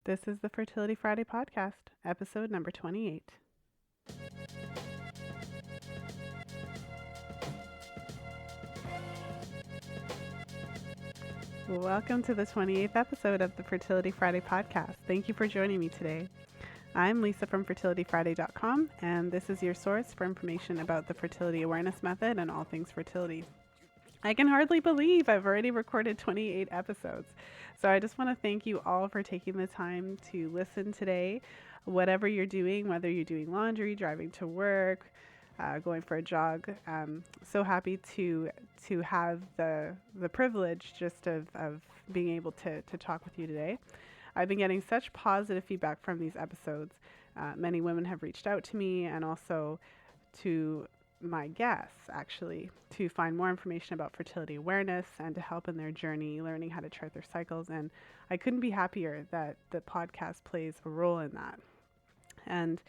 This is the Fertility Friday podcast, episode number 28. Welcome to the 28th episode of the Fertility Friday podcast. Thank you for joining me today. I'm Lisa from fertilityfriday.com, and this is your source for information about the fertility awareness method and all things fertility. I can hardly believe I've already recorded 28 episodes. So I just want to thank you all for taking the time to listen today. Whatever you're doing, whether you're doing laundry, driving to work, going for a jog, so happy to have the privilege just of being able to talk with you today. I've been getting such positive feedback from these episodes. Many women have reached out to me and also to my guests actually to find more information about fertility awareness and to help in their journey learning how to chart their cycles, and I couldn't be happier that the podcast plays a role in that. And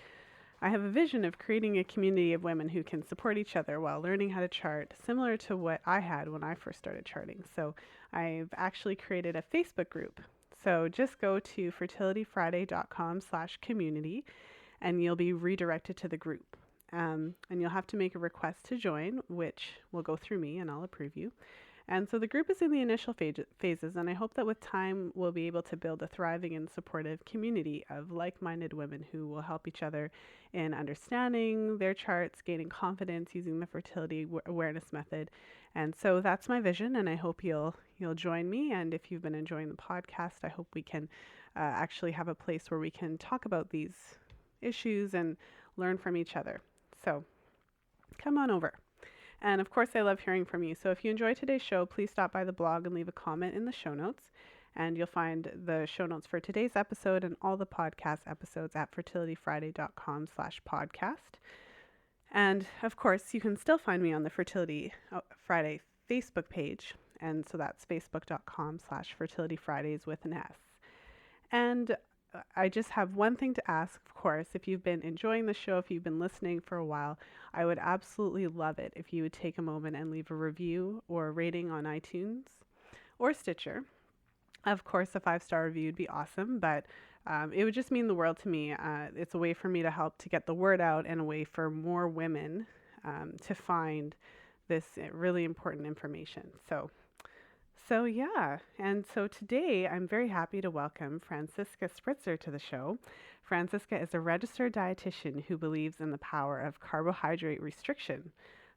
I have a vision of creating a community of women who can support each other while learning how to chart, similar to what I had when I first started charting. So I've actually created a Facebook group. So just go to fertilityfriday.com/community and you'll be redirected to the group. And you'll have to make a request to join, which will go through me and I'll approve you. And so the group is in the initial phases, and I hope that with time we'll be able to build a thriving and supportive community of like-minded women who will help each other in understanding their charts, gaining confidence using the fertility awareness method. And so that's my vision, and I hope you'll join me. And if you've been enjoying the podcast, I hope we can actually have a place where we can talk about these issues and learn from each other. So come on over. And of course, I love hearing from you. So if you enjoyed today's show, please stop by the blog and leave a comment in the show notes. And you'll find the show notes for today's episode and all the podcast episodes at fertilityfriday.com/podcast. And of course, you can still find me on the Fertility Friday Facebook page. And so that's facebook.com/fertilityfridays with an S. And I just have one thing to ask, of course. If you've been enjoying the show, if you've been listening for a while, I would absolutely love it if you would take a moment and leave a review or a rating on iTunes or Stitcher. Of course, a 5-star review would be awesome, but it would just mean the world to me. It's a way for me to help to get the word out and a way for more women to find this really important information. So yeah, and so today I'm very happy to welcome Franziska Spritzler to the show. Franziska is a registered dietitian who believes in the power of carbohydrate restriction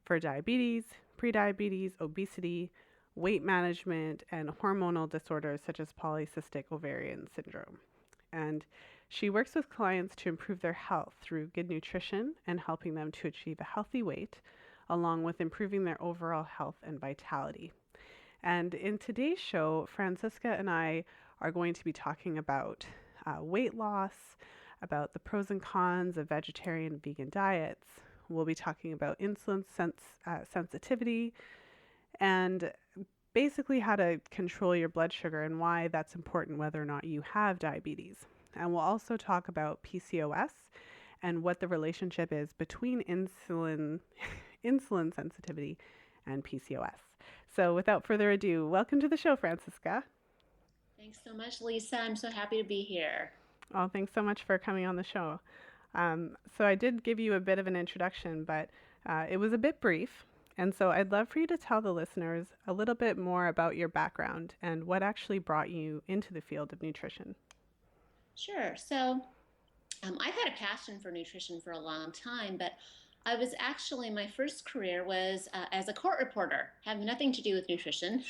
for diabetes, prediabetes, obesity, weight management, and hormonal disorders such as polycystic ovarian syndrome. And she works with clients to improve their health through good nutrition and helping them to achieve a healthy weight, along with improving their overall health and vitality. And in today's show, Franziska and I are going to be talking about weight loss, about the pros and cons of vegetarian and vegan diets. We'll be talking about insulin sensitivity and basically how to control your blood sugar and why that's important whether or not you have diabetes. And we'll also talk about PCOS and what the relationship is between insulin sensitivity and PCOS. So without further ado, welcome to the show, Franziska. Thanks so much, Lisa. I'm so happy to be here. Oh, thanks so much for coming on the show. So I did give you a bit of an introduction, but it was a bit brief. And so I'd love for you to tell the listeners a little bit more about your background and what actually brought you into the field of nutrition. Sure. So I've had a passion for nutrition for a long time, but I was actually, my first career was as a court reporter, having nothing to do with nutrition,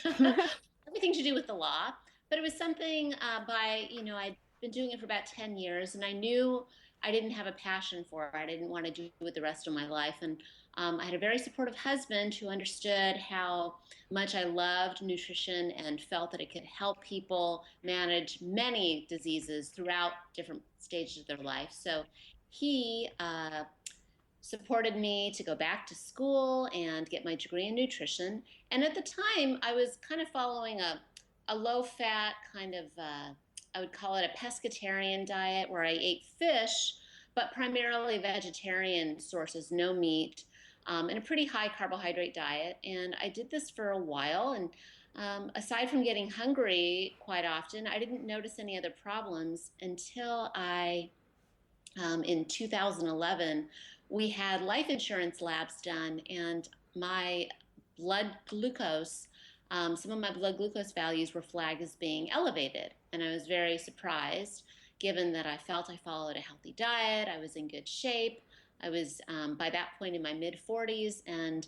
everything to do with the law. But it was something I'd been doing it for about 10 years, and I knew I didn't have a passion for it. I didn't want to do it the rest of my life. And I had a very supportive husband who understood how much I loved nutrition and felt that it could help people manage many diseases throughout different stages of their life. So he supported me to go back to school and get my degree in nutrition. And at the time, I was kind of following a low-fat kind of, I would call it a pescatarian diet, where I ate fish, but primarily vegetarian sources, no meat, and a pretty high carbohydrate diet. And I did this for a while, and Aside from getting hungry quite often, I didn't notice any other problems until in 2011, we had life insurance labs done, and my blood glucose, some of my blood glucose values were flagged as being elevated. And I was very surprised, given that I felt I followed a healthy diet, I was in good shape. I was by that point in my mid 40s, and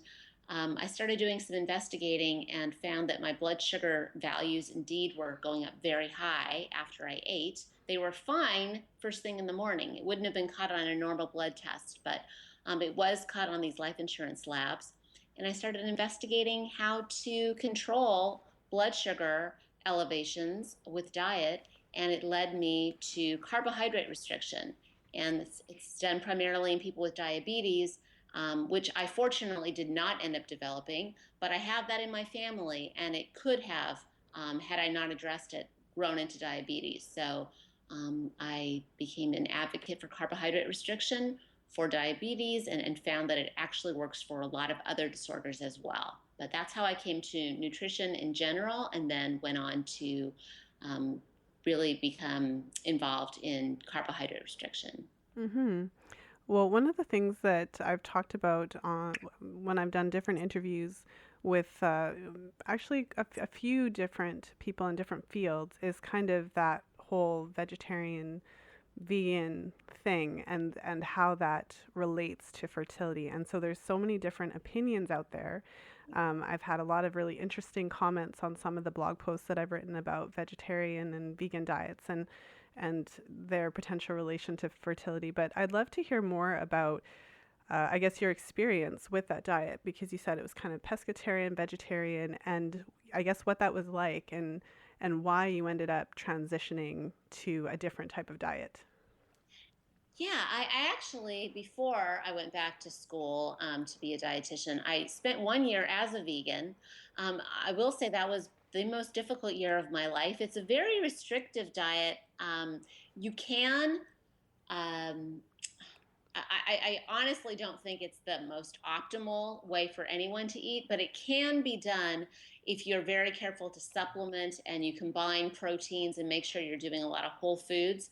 I started doing some investigating and found that my blood sugar values indeed were going up very high after I ate. They were fine first thing in the morning. It wouldn't have been caught on a normal blood test, but it was caught on these life insurance labs. And I started investigating how to control blood sugar elevations with diet, and it led me to carbohydrate restriction. And it's done primarily in people with diabetes, which I fortunately did not end up developing, but I have that in my family, and it could have, had I not addressed it, grown into diabetes. So I became an advocate for carbohydrate restriction for diabetes, and found that it actually works for a lot of other disorders as well. But that's how I came to nutrition in general, and then went on to um, really become involved in carbohydrate restriction. Mm-hmm. Well, one of the things that I've talked about when I've done different interviews with actually a few different people in different fields is kind of that whole vegetarian vegan thing and how that relates to fertility. And so there's so many different opinions out there. I've had a lot of really interesting comments on some of the blog posts that I've written about vegetarian and vegan diets and their potential relation to fertility. But I'd love to hear more about, I guess, your experience with that diet, because you said it was kind of pescatarian, vegetarian, and I guess what that was like and why you ended up transitioning to a different type of diet. Yeah, I actually, before I went back to school to be a dietitian, I spent 1 year as a vegan. I will say that was the most difficult year of my life. It's a very restrictive diet. You can, um, I honestly don't think it's the most optimal way for anyone to eat, but it can be done if you're very careful to supplement and you combine proteins and make sure you're doing a lot of whole foods.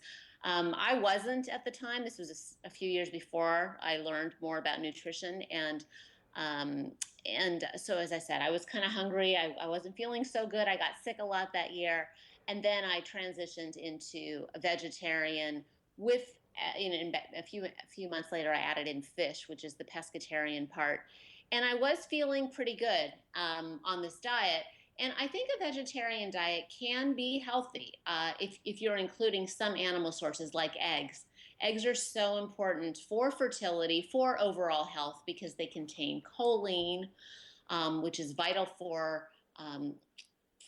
I wasn't at the time. This was a few years before I learned more about nutrition, um, and so as I said, I was kind of hungry. I wasn't feeling so good. I got sick a lot that year, and then I transitioned into a vegetarian with a few months later, I added in fish, which is the pescatarian part, and I was feeling pretty good on this diet. And I think a vegetarian diet can be healthy if you're including some animal sources like eggs. Eggs are so important for fertility, for overall health, because they contain choline, which is vital for um,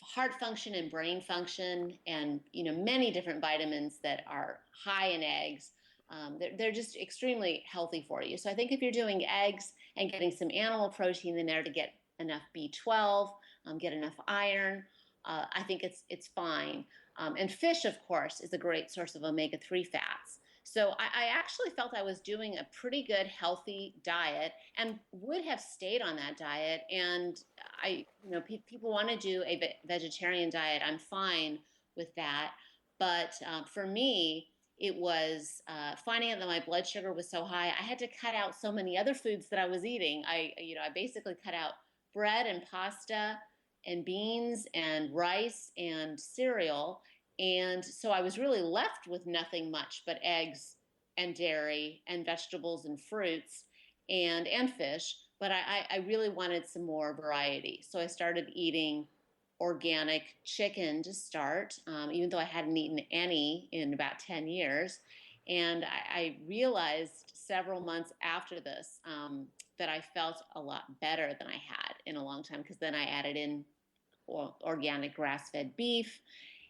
heart function and brain function, and many different vitamins that are high in eggs. They're just extremely healthy for you. So I think if you're doing eggs and getting some animal protein in there to get enough B12, get enough iron, I think it's fine. And fish, of course, is a great source of omega-3 fats. So I actually felt I was doing a pretty good, healthy diet, and would have stayed on that diet. And people want to do a vegetarian diet. I'm fine with that. But for me, it was finding out that my blood sugar was so high. I had to cut out so many other foods that I was eating. I basically cut out bread and pasta and beans and rice and cereal. And so I was really left with nothing much but eggs and dairy and vegetables and fruits and fish. But I really wanted some more variety. So I started eating organic chicken to start, even though I hadn't eaten any in about 10 years. And I realized several months after this that I felt a lot better than I had in a long time, because then I added in organic grass-fed beef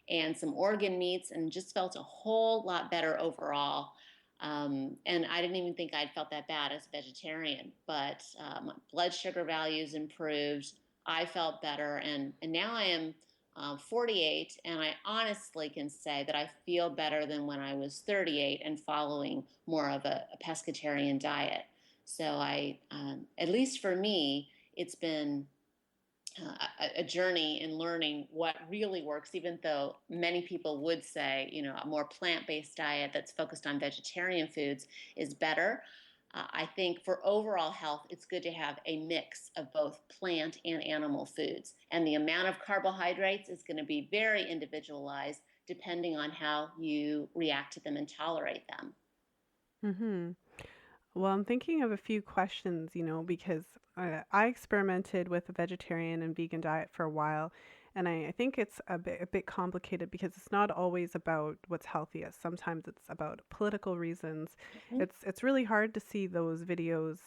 and some organ meats, and just felt a whole lot better overall. And I didn't even think I'd felt that bad as a vegetarian, but my blood sugar values improved. I felt better, and now I am 48, and I honestly can say that I feel better than when I was 38 and following more of a pescatarian diet. So at least for me, it's been a journey in learning what really works, even though many people would say, a more plant based diet that's focused on vegetarian foods is better. I think for overall health, it's good to have a mix of both plant and animal foods. And the amount of carbohydrates is going to be very individualized depending on how you react to them and tolerate them. Mhm. Well, I'm thinking of a few questions, because I experimented with a vegetarian and vegan diet for a while, and I think it's a bit complicated because it's not always about what's healthiest. Sometimes it's about political reasons. Mhm. It's really hard to see those videos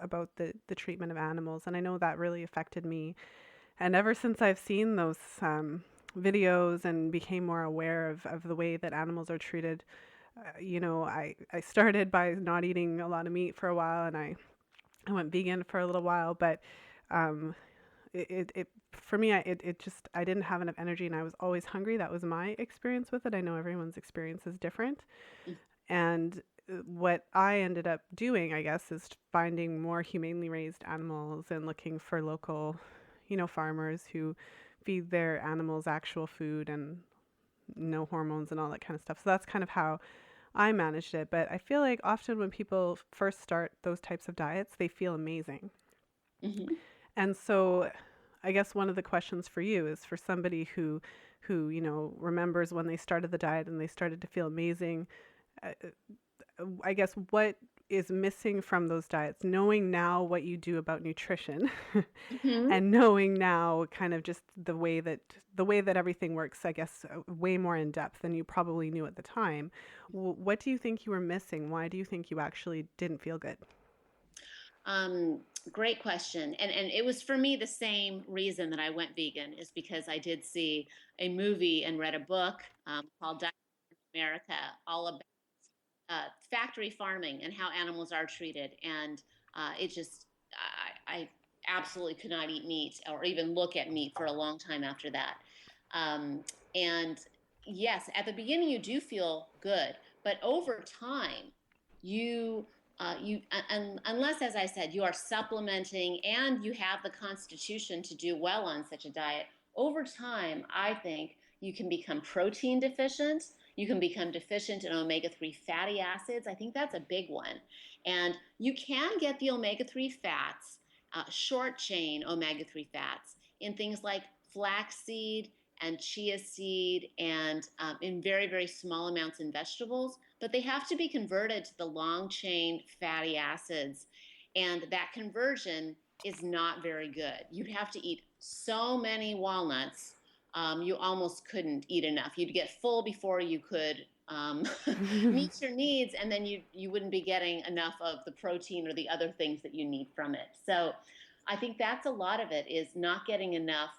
about the treatment of animals, and I know that really affected me. And ever since I've seen those videos and became more aware of the way that animals are treated, I started by not eating a lot of meat for a while, and I went vegan for a little while, but um, it for me, it just, I didn't have enough energy and I was always hungry. That was my experience with it. I know everyone's experience is different. And what I ended up doing, I guess, is finding more humanely raised animals and looking for local, farmers who feed their animals actual food and no hormones and all that kind of stuff. So that's kind of how I managed it. But I feel like often when people first start those types of diets, they feel amazing. Mhm. And so I guess one of the questions for you is for somebody who, remembers when they started the diet and they started to feel amazing. uh, I guess what is missing from those diets, knowing now what you do about nutrition Mhm. and knowing now kind of just the way that everything works, I guess, way more in depth than you probably knew at the time. What do you think you were missing? Why do you think you actually didn't feel good? Um, Great question. And it was for me the same reason that I went vegan is because I did see a movie and read a book called Diet in America, all about factory farming and how animals are treated. And it just, I absolutely could not eat meat or even look at meat for a long time after that. Um, and yes, at the beginning you do feel good, but over time, unless, as I said, you are supplementing and you have the constitution to do well on such a diet, over time, I think you can become protein deficient. You can become deficient in omega 3 fatty acids. I think that's a big one. And you can get the omega 3 fats, short chain omega 3 fats, in things like flaxseed and chia seed and in very, very small amounts in vegetables, but they have to be converted to the long chain fatty acids. And that conversion is not very good. You'd have to eat so many walnuts, you almost couldn't eat enough. You'd get full before you could meet your needs, and then you wouldn't be getting enough of the protein or the other things that you need from it. So I think that's a lot of it is not getting enough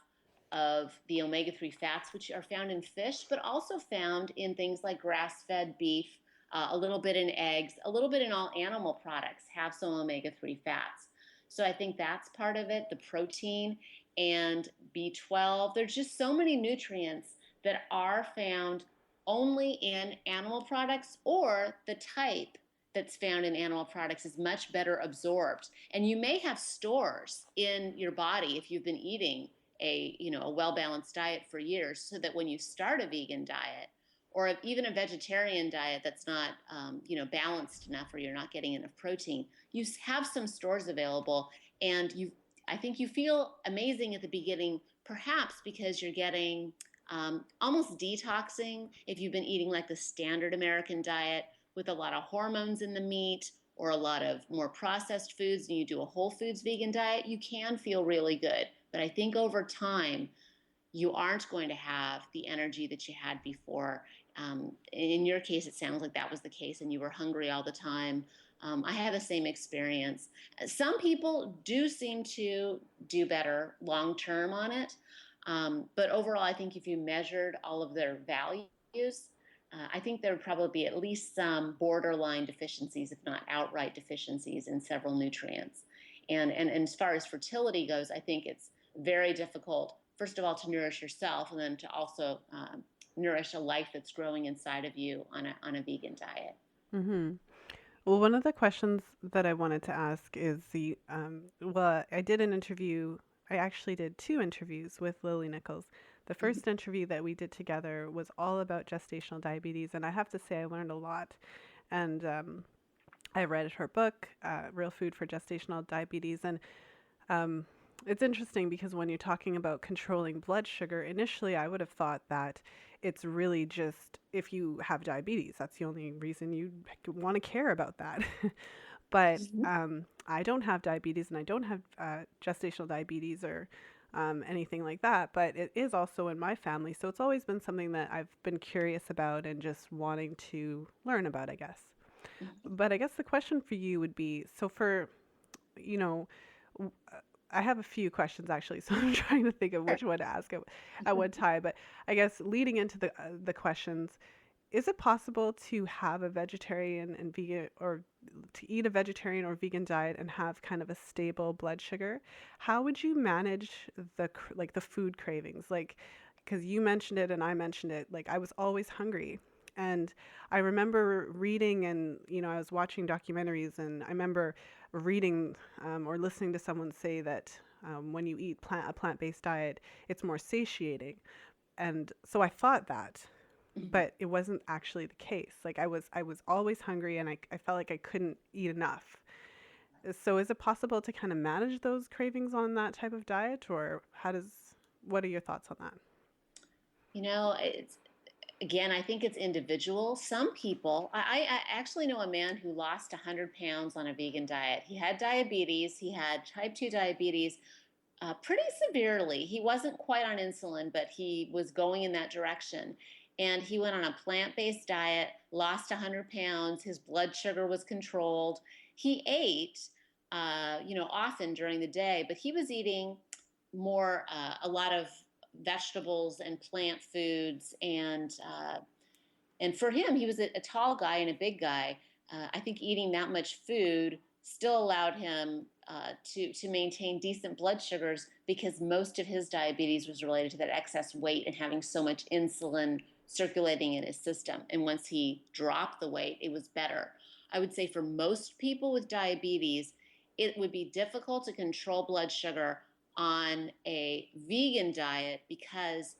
of the omega 3 fats, which are found in fish, but also found in things like grass fed beef, a little bit in eggs, a little bit in all animal products have some omega 3 fats. So I think that's part of it, the protein and B12. There's just so many nutrients that are found only in animal products, or the type that's found in animal products is much better absorbed. And you may have stores in your body if you've been eating a well balanced diet for years, so that when you start a vegan diet or even a vegetarian diet that's not balanced enough, or you're not getting enough protein, you have some stores available, and I think you feel amazing at the beginning, perhaps because you're getting almost detoxing if you've been eating like the standard American diet with a lot of hormones in the meat or a lot of more processed foods, and you do a whole foods vegan diet, you can feel really good. But I think over time, you aren't going to have the energy that you had before. In your case, it sounds like that was the case, and you were hungry all the time. I had the same experience. Some people do seem to do better long term on it. But overall, I think if you measured all of their values, I think there would probably be at least some borderline deficiencies, if not outright deficiencies, in several nutrients. And as far as fertility goes, I think it's very difficult, first of all, to nourish yourself, and then to also nourish a life that's growing inside of you on a vegan diet. Hmm. Well, one of the questions that I wanted to ask is well, I did an interview I actually did two interviews with Lily Nichols. The Mhm. first interview that we did together was all about gestational diabetes, and I have to say I learned a lot. And I read her book, Real Food for Gestational Diabetes, and um, it's interesting because when you're talking about controlling blood sugar, initially I would have thought that it's really just if you have diabetes, that's the only reason you want to care about that. But Mhm. I don't have diabetes and I don't have gestational diabetes or anything like that, but it is also in my family. So it's always been something that I've been curious about and just wanting to learn about, I guess. Mhm. But I guess the question for you would be so for, you know, I have a few questions actually, so I'm trying to think of Sure. which one to ask at what time. But I guess leading into the questions, is it possible to have a vegetarian and vegan, or to eat a vegetarian or vegan diet and have kind of a stable blood sugar? How would you manage like the food cravings? Like, because you mentioned it and I mentioned it, like I was always hungry. And I remember reading and, I was watching documentaries and I remember reading or listening to someone say that when you eat a plant-based diet, it's more satiating. And so I thought that, Mhm. but it wasn't actually the case. Like I was always hungry and I felt like I couldn't eat enough. So is it possible to kind of manage those cravings on that type of diet, or what are your thoughts on that? It's again, I think it's individual. Some people, I actually know a man who lost 100 pounds on a vegan diet. He had diabetes, he had type 2 diabetes pretty severely. He wasn't quite on insulin, but he was going in that direction. And he went on a plant based diet, lost 100 pounds. His blood sugar was controlled. He ate, often during the day, but he was eating a lot of vegetables and plant foods. And for him, he was a tall guy and a big guy. I think eating that much food still allowed him to maintain decent blood sugars because most of his diabetes was related to that excess weight and having so much insulin circulating in his system. And once he dropped the weight, it was better. I would say for most people with diabetes, it would be difficult to control blood sugar on a vegan diet because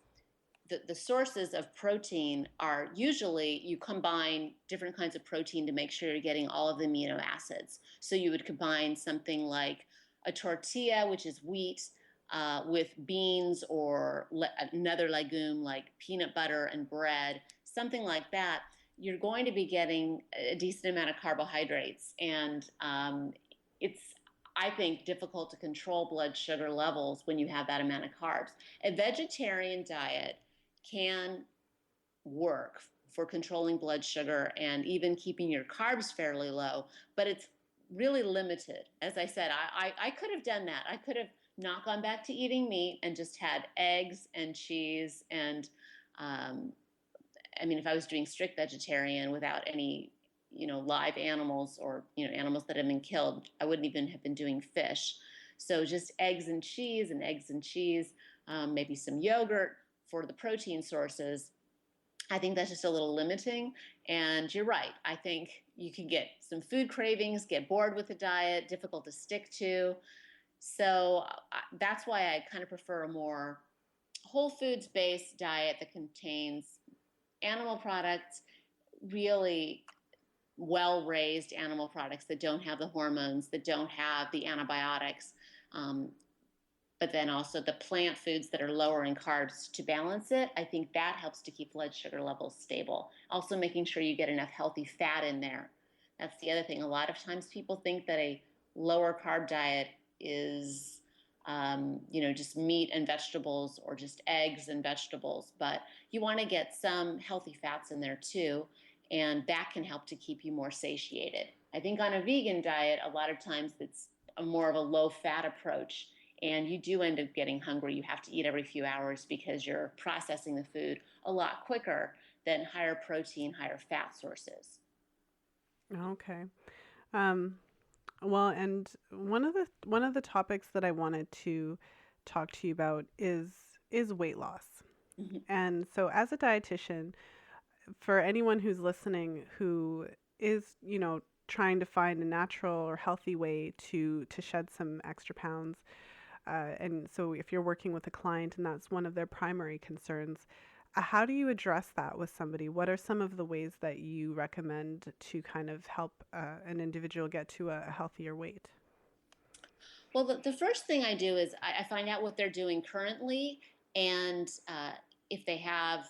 the sources of protein are usually you combine different kinds of protein to make sure you're getting all of the amino acids. So you would combine something like a tortilla, which is wheat, with beans or another legume like peanut butter and bread, something like that. You're going to be getting a decent amount of carbohydrates. And it's, I think, difficult to control blood sugar levels when you have that amount of carbs. A vegetarian diet can work for controlling blood sugar and even keeping your carbs fairly low, but it's really limited. As I said, I could have done that. I could have not gone back to eating meat and just had eggs and cheese and um, I mean, if I was doing strict vegetarian without any, live animals or, animals that have been killed, I wouldn't even have been doing fish. So just eggs and cheese, maybe some yogurt for the protein sources. I think that's just a little limiting. And you're right. I think you can get some food cravings, get bored with the diet, difficult to stick to. So that's why I kind of prefer a more whole foods based diet that contains animal products, really well raised animal products that don't have the hormones, that don't have the antibiotics, um, but then also the plant foods that are lower in carbs to balance it. I think that helps to keep blood sugar levels stable. Also, making sure you get enough healthy fat in there. That's the other thing. A lot of times people think that a lower carb diet is just meat and vegetables or just eggs and vegetables. But you want to get some healthy fats in there too. And that can help to keep you more satiated. I think on a vegan diet, a lot of times it's more of a low fat approach. And you do end up getting hungry. You have to eat every few hours because you're processing the food a lot quicker than higher protein, higher fat sources. Okay. Um, well, and one of the topics that I wanted to talk to you about is weight loss. Mhm. And so as a dietitian, for anyone who's listening who is, trying to find a natural or healthy way to shed some extra pounds, And so if you're working with a client and that's one of their primary concerns, how do you address that with somebody? What are some of the ways that you recommend to kind of help an individual get to a healthier weight? Well, the first thing I do is I find out what they're doing currently, and if they have,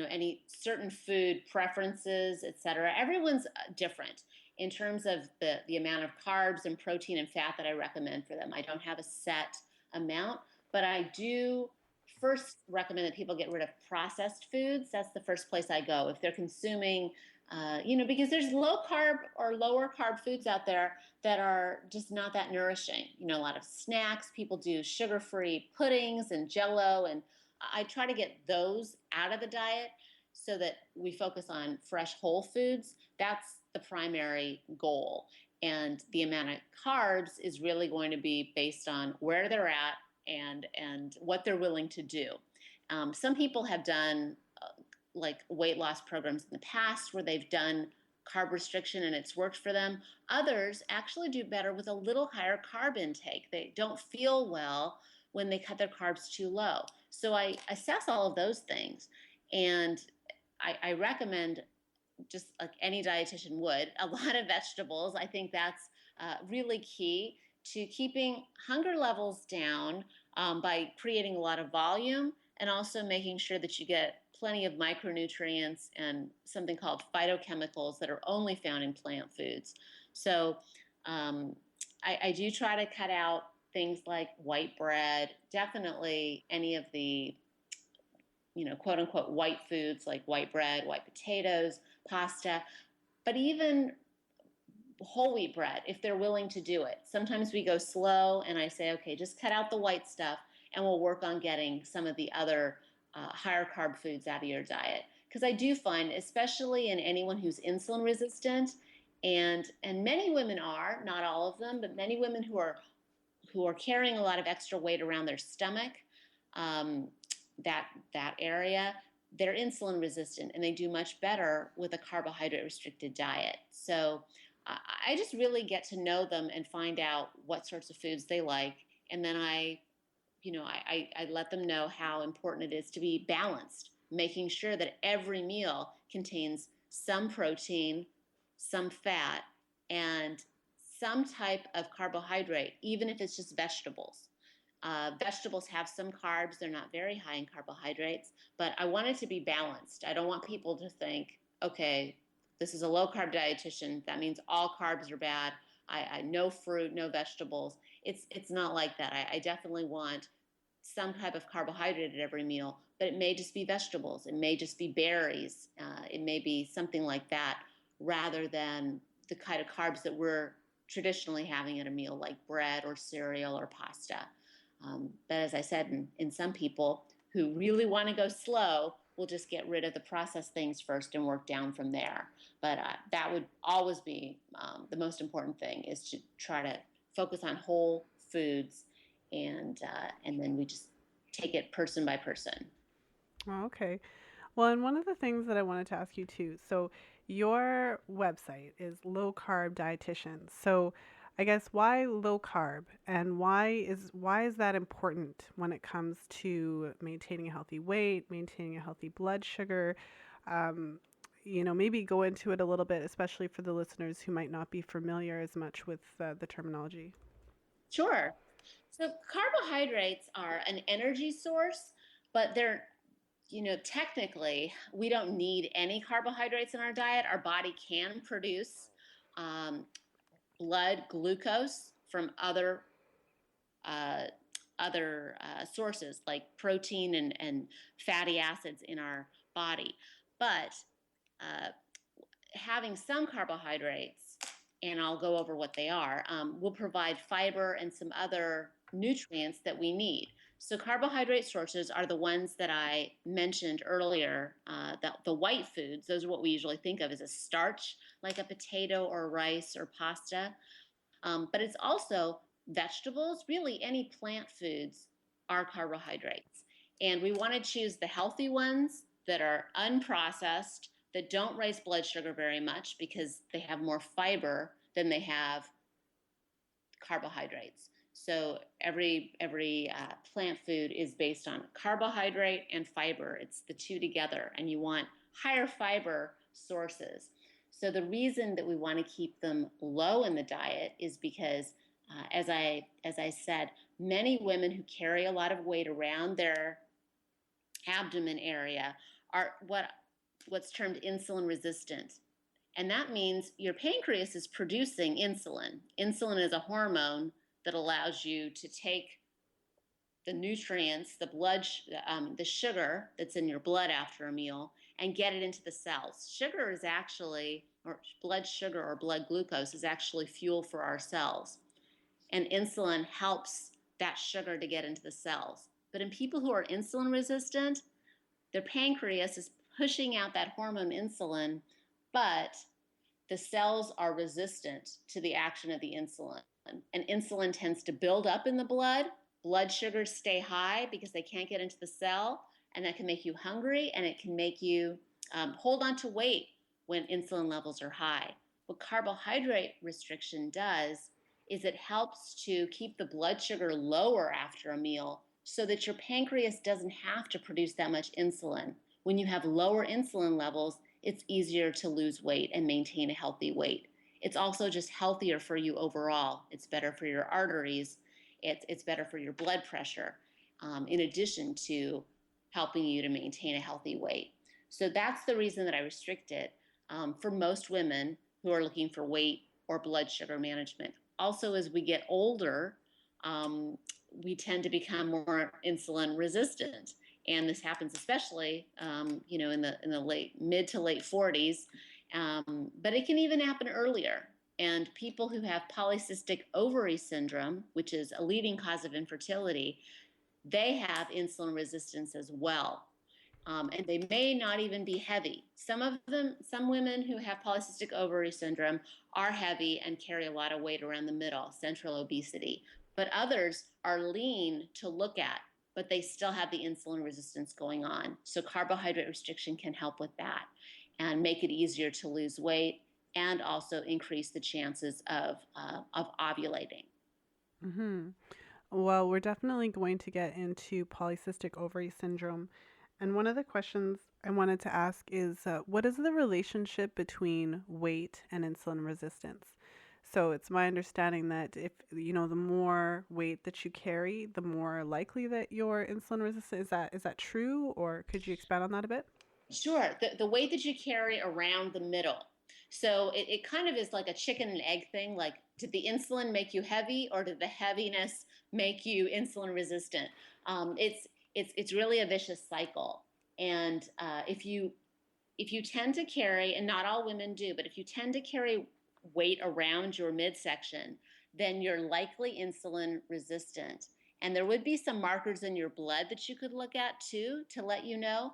any certain food preferences, et cetera. Everyone's different in terms of the amount of carbs and protein and fat that I recommend for them. I don't have a set amount, but I do first recommend that people get rid of processed foods. That's the first place I go. If they're consuming, because there's low carb or lower carb foods out there that are just not that nourishing. A lot of snacks. People do sugar-free puddings and jello, and I try to get those out of the diet so that we focus on fresh whole foods. That's the primary goal. And the amount of carbs is really going to be based on where they're at and what they're willing to do. Some people have done like weight loss programs in the past where they've done carb restriction and it's worked for them. Others actually do better with a little higher carb intake. They don't feel well when they cut their carbs too low. So I assess all of those things. And I recommend, just like any dietitian would, a lot of vegetables. I think that's really key to keeping hunger levels down by creating a lot of volume and also making sure that you get plenty of micronutrients and something called phytochemicals that are only found in plant foods. So I do try to cut out things like white bread, definitely any of the, quote unquote white foods like white bread, white potatoes, pasta, but even whole wheat bread if they're willing to do it. Sometimes we go slow and I say, okay, just cut out the white stuff and we'll work on getting some of the other higher carb foods out of your diet. Because I do find, especially in anyone who's insulin resistant, and many women are, not all of them, but many women who are carrying a lot of extra weight around their stomach, that area, they're insulin resistant and they do much better with a carbohydrate restricted diet. So I just really get to know them and find out what sorts of foods they like, and then I let them know how important it is to be balanced, making sure that every meal contains some protein, some fat, and some type of carbohydrate, even if it's just vegetables. Vegetables have some carbs. They're not very high in carbohydrates, but I want it to be balanced. I don't want people to think, okay, this is a low carb dietitian. That means all carbs are bad. I no fruit, no vegetables. It's not like that. I definitely want some type of carbohydrate at every meal, but it may just be vegetables. It may just be berries. It may be something like that rather than the kind of carbs that we're traditionally having at a meal like bread or cereal or pasta. But as I said, in some people who really want to go slow, we'll just get rid of the processed things first and work down from there. But that would always be the most important thing, is to try to focus on whole foods, and then we just take it person by person. Oh, okay. Well, and one of the things that I wanted to ask you too, so your website is Low Carb Dietitian. So I guess why low carb, and why is that important when it comes to maintaining a healthy weight, maintaining a healthy blood sugar? Um, maybe go into it a little bit, especially for the listeners who might not be familiar as much with the terminology. Sure. So carbohydrates are an energy source, but they're, technically, we don't need any carbohydrates in our diet. Our body can produce um, blood glucose from uh, other sources like protein and fatty acids in our body. But uh, having some carbohydrates, and I'll go over what they are, will provide fiber and some other nutrients that we need. So carbohydrate sources are the ones that I mentioned earlier. The white foods, those are what we usually think of as a starch, like a potato or rice or pasta. But it's also vegetables, really any plant foods are carbohydrates. And we want to choose the healthy ones that are unprocessed, that don't raise blood sugar very much because they have more fiber than they have carbohydrates. So every plant food is based on carbohydrate and fiber. It's the two together, and you want higher fiber sources. So the reason that we want to keep them low in the diet is because, as I said, many women who carry a lot of weight around their abdomen area are what's termed insulin resistant. And that means your pancreas is producing insulin. Insulin is a hormone that allows you to take the nutrients, the sugar that's in your blood after a meal, and get it into the cells. Sugar is actually, or blood sugar or blood glucose is actually fuel for our cells. And insulin helps that sugar to get into the cells. But in people who are insulin resistant, their pancreas is pushing out that hormone insulin, but the cells are resistant to the action of the insulin. And insulin tends to build up in the blood. Blood sugars stay high because they can't get into the cell, and that can make you hungry, and it can make you hold on to weight when insulin levels are high. What carbohydrate restriction does is it helps to keep the blood sugar lower after a meal so that your pancreas doesn't have to produce that much insulin. When you have lower insulin levels, it's easier to lose weight and maintain a healthy weight. It's also just healthier for you overall. It's better for your arteries. It's better for your blood pressure, in addition to helping you to maintain a healthy weight. So that's the reason that I restrict it for most women who are looking for weight or blood sugar management. Also, as we get older, we tend to become more insulin resistant, and this happens especially, in the mid to late 40s, but it can even happen earlier. And people who have polycystic ovary syndrome, which is a leading cause of infertility, they have insulin resistance as well. And they may not even be heavy. Some women who have polycystic ovary syndrome are heavy and carry a lot of weight around the middle, central obesity. But others are lean to look at, but they still have the insulin resistance going on. So carbohydrate restriction can help with that and make it easier to lose weight and also increase the chances of ovulating. Mm-hmm. Well, we're definitely going to get into polycystic ovary syndrome. And one of the questions I wanted to ask is what is the relationship between weight and insulin resistance? So it's my understanding that if, the more weight that you carry, the more likely that you're insulin resistant. Is that true? Or could you expand on that a bit? Sure. The weight that you carry around the middle. So it kind of is like a chicken and egg thing. Like, did the insulin make you heavy, or did the heaviness make you insulin resistant? It's really a vicious cycle. And if you tend to carry, and not all women do, but if you tend to carry weight around your midsection, then you're likely insulin resistant. And there would be some markers in your blood that you could look at too to let you know.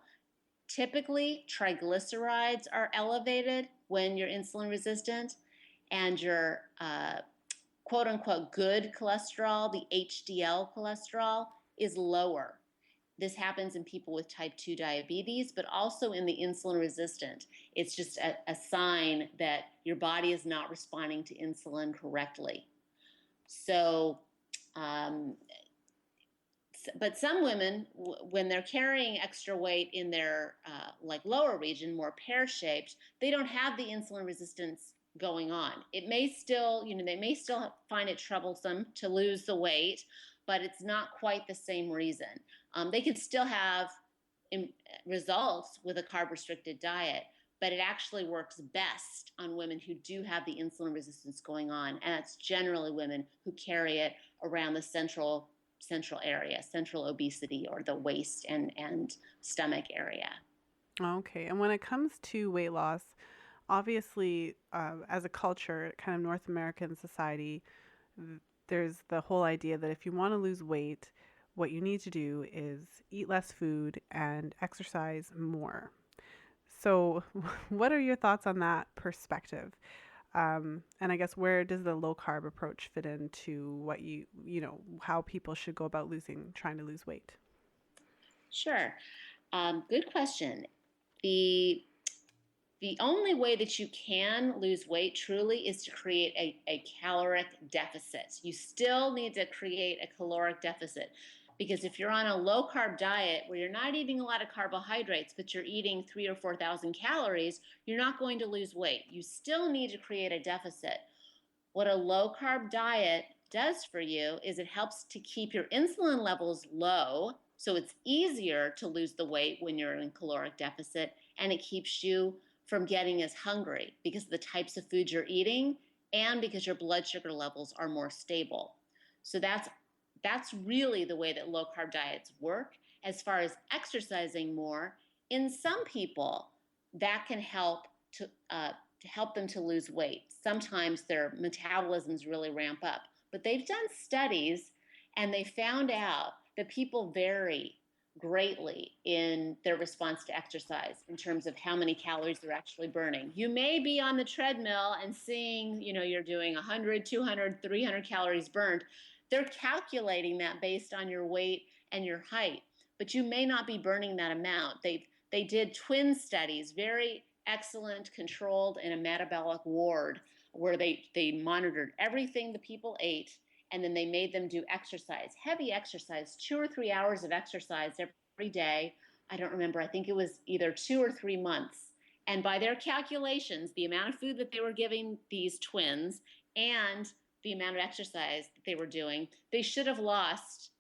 Typically, triglycerides are elevated when you're insulin resistant, and your quote unquote good cholesterol, the HDL cholesterol, is lower. This happens in people with type 2 diabetes, but also in the insulin resistant. It's just a sign that your body is not responding to insulin correctly. So, but some women, when they're carrying extra weight in their like lower region, more pear-shaped, they don't have the insulin resistance going on. It may still, they may still find it troublesome to lose the weight, but it's not quite the same reason. They could still have results with a carb-restricted diet, but it actually works best on women who do have the insulin resistance going on, and that's generally women who carry it around the central area, central obesity, or the waist and stomach area. Okay. And when it comes to weight loss, obviously, as a culture, kind of North American society, there's the whole idea that if you want to lose weight, what you need to do is eat less food and exercise more. So, what are your thoughts on that perspective? And I guess where does the low carb approach fit into what how people should go about trying to lose weight? Sure. Good question. The The only way that you can lose weight truly is to create a caloric deficit. You still need to create a caloric deficit, because if you're on a low carb diet where you're not eating a lot of carbohydrates, but you're eating 3 or 4,000 calories, you're not going to lose weight. You still need to create a deficit. What a low carb diet does for you is it helps to keep your insulin levels low. So it's easier to lose the weight when you're in caloric deficit, and it keeps you from getting as hungry because of the types of foods you're eating and because your blood sugar levels are more stable. So that's really the way that low carb diets work. As far as exercising more, in some people that can help to help them to lose weight. Sometimes their metabolisms really ramp up, but they've done studies and they found out that people vary greatly in their response to exercise in terms of how many calories they're actually burning. You may be on the treadmill and seeing, you're doing 100, 200, 300 calories burned. They're calculating that based on your weight and your height, but you may not be burning that amount. They did twin studies, very excellent, controlled in a metabolic ward, where they monitored everything the people ate, and then they made them do exercise, heavy exercise, 2 or 3 hours of exercise every day. I don't remember. I think it was either 2 or 3 months. And by their calculations, the amount of food that they were giving these twins and the amount of exercise that they were doing, they should have lost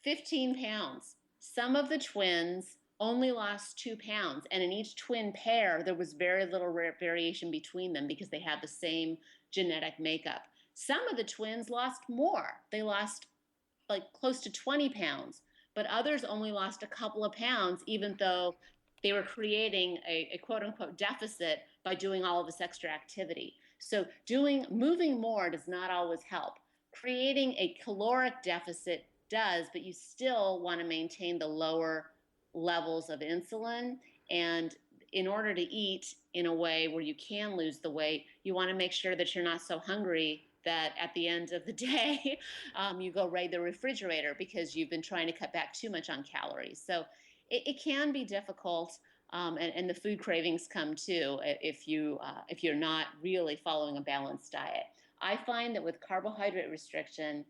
15 pounds. Some of the twins only lost 2 pounds, and in each twin pair, there was very little variation between them because they had the same genetic makeup. Some of the twins lost more. They lost like close to 20 pounds, but others only lost a couple of pounds, even though they were creating a quote unquote deficit by doing all of this extra activity. So moving more does not always help. Creating a caloric deficit does, but you still want to maintain the lower levels of insulin. And in order to eat in a way where you can lose the weight, you want to make sure that you're not so hungry that at the end of the day, you go raid the refrigerator because you've been trying to cut back too much on calories. So it can be difficult, and the food cravings come too if you're not really following a balanced diet. I find that with carbohydrate restriction,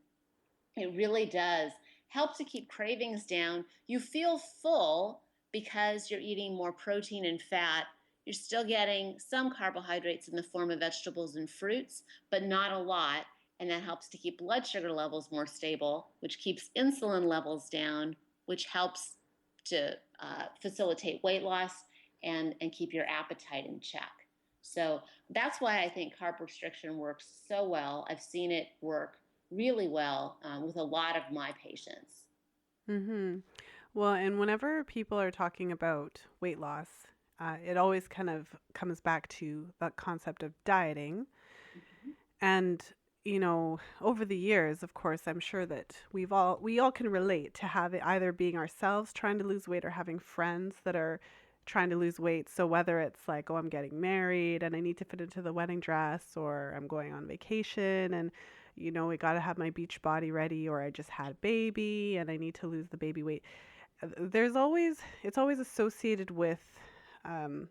it really does help to keep cravings down. You feel full because you're eating more protein and fat. You're still getting some carbohydrates in the form of vegetables and fruits, but not a lot. And that helps to keep blood sugar levels more stable, which keeps insulin levels down, which helps to facilitate weight loss and keep your appetite in check. So that's why I think carb restriction works so well. I've seen it work really well with a lot of my patients. Mm-hmm. Well, and whenever people are talking about weight loss, it always kind of comes back to that concept of dieting. Mhm. And, over the years, of course, I'm sure that we all can relate to have it either being ourselves trying to lose weight or having friends that are trying to lose weight. So whether it's like, oh, I'm getting married and I need to fit into the wedding dress, or I'm going on vacation and we got to have my beach body ready, or I just had a baby and I need to lose the baby weight. It's always associated with, um,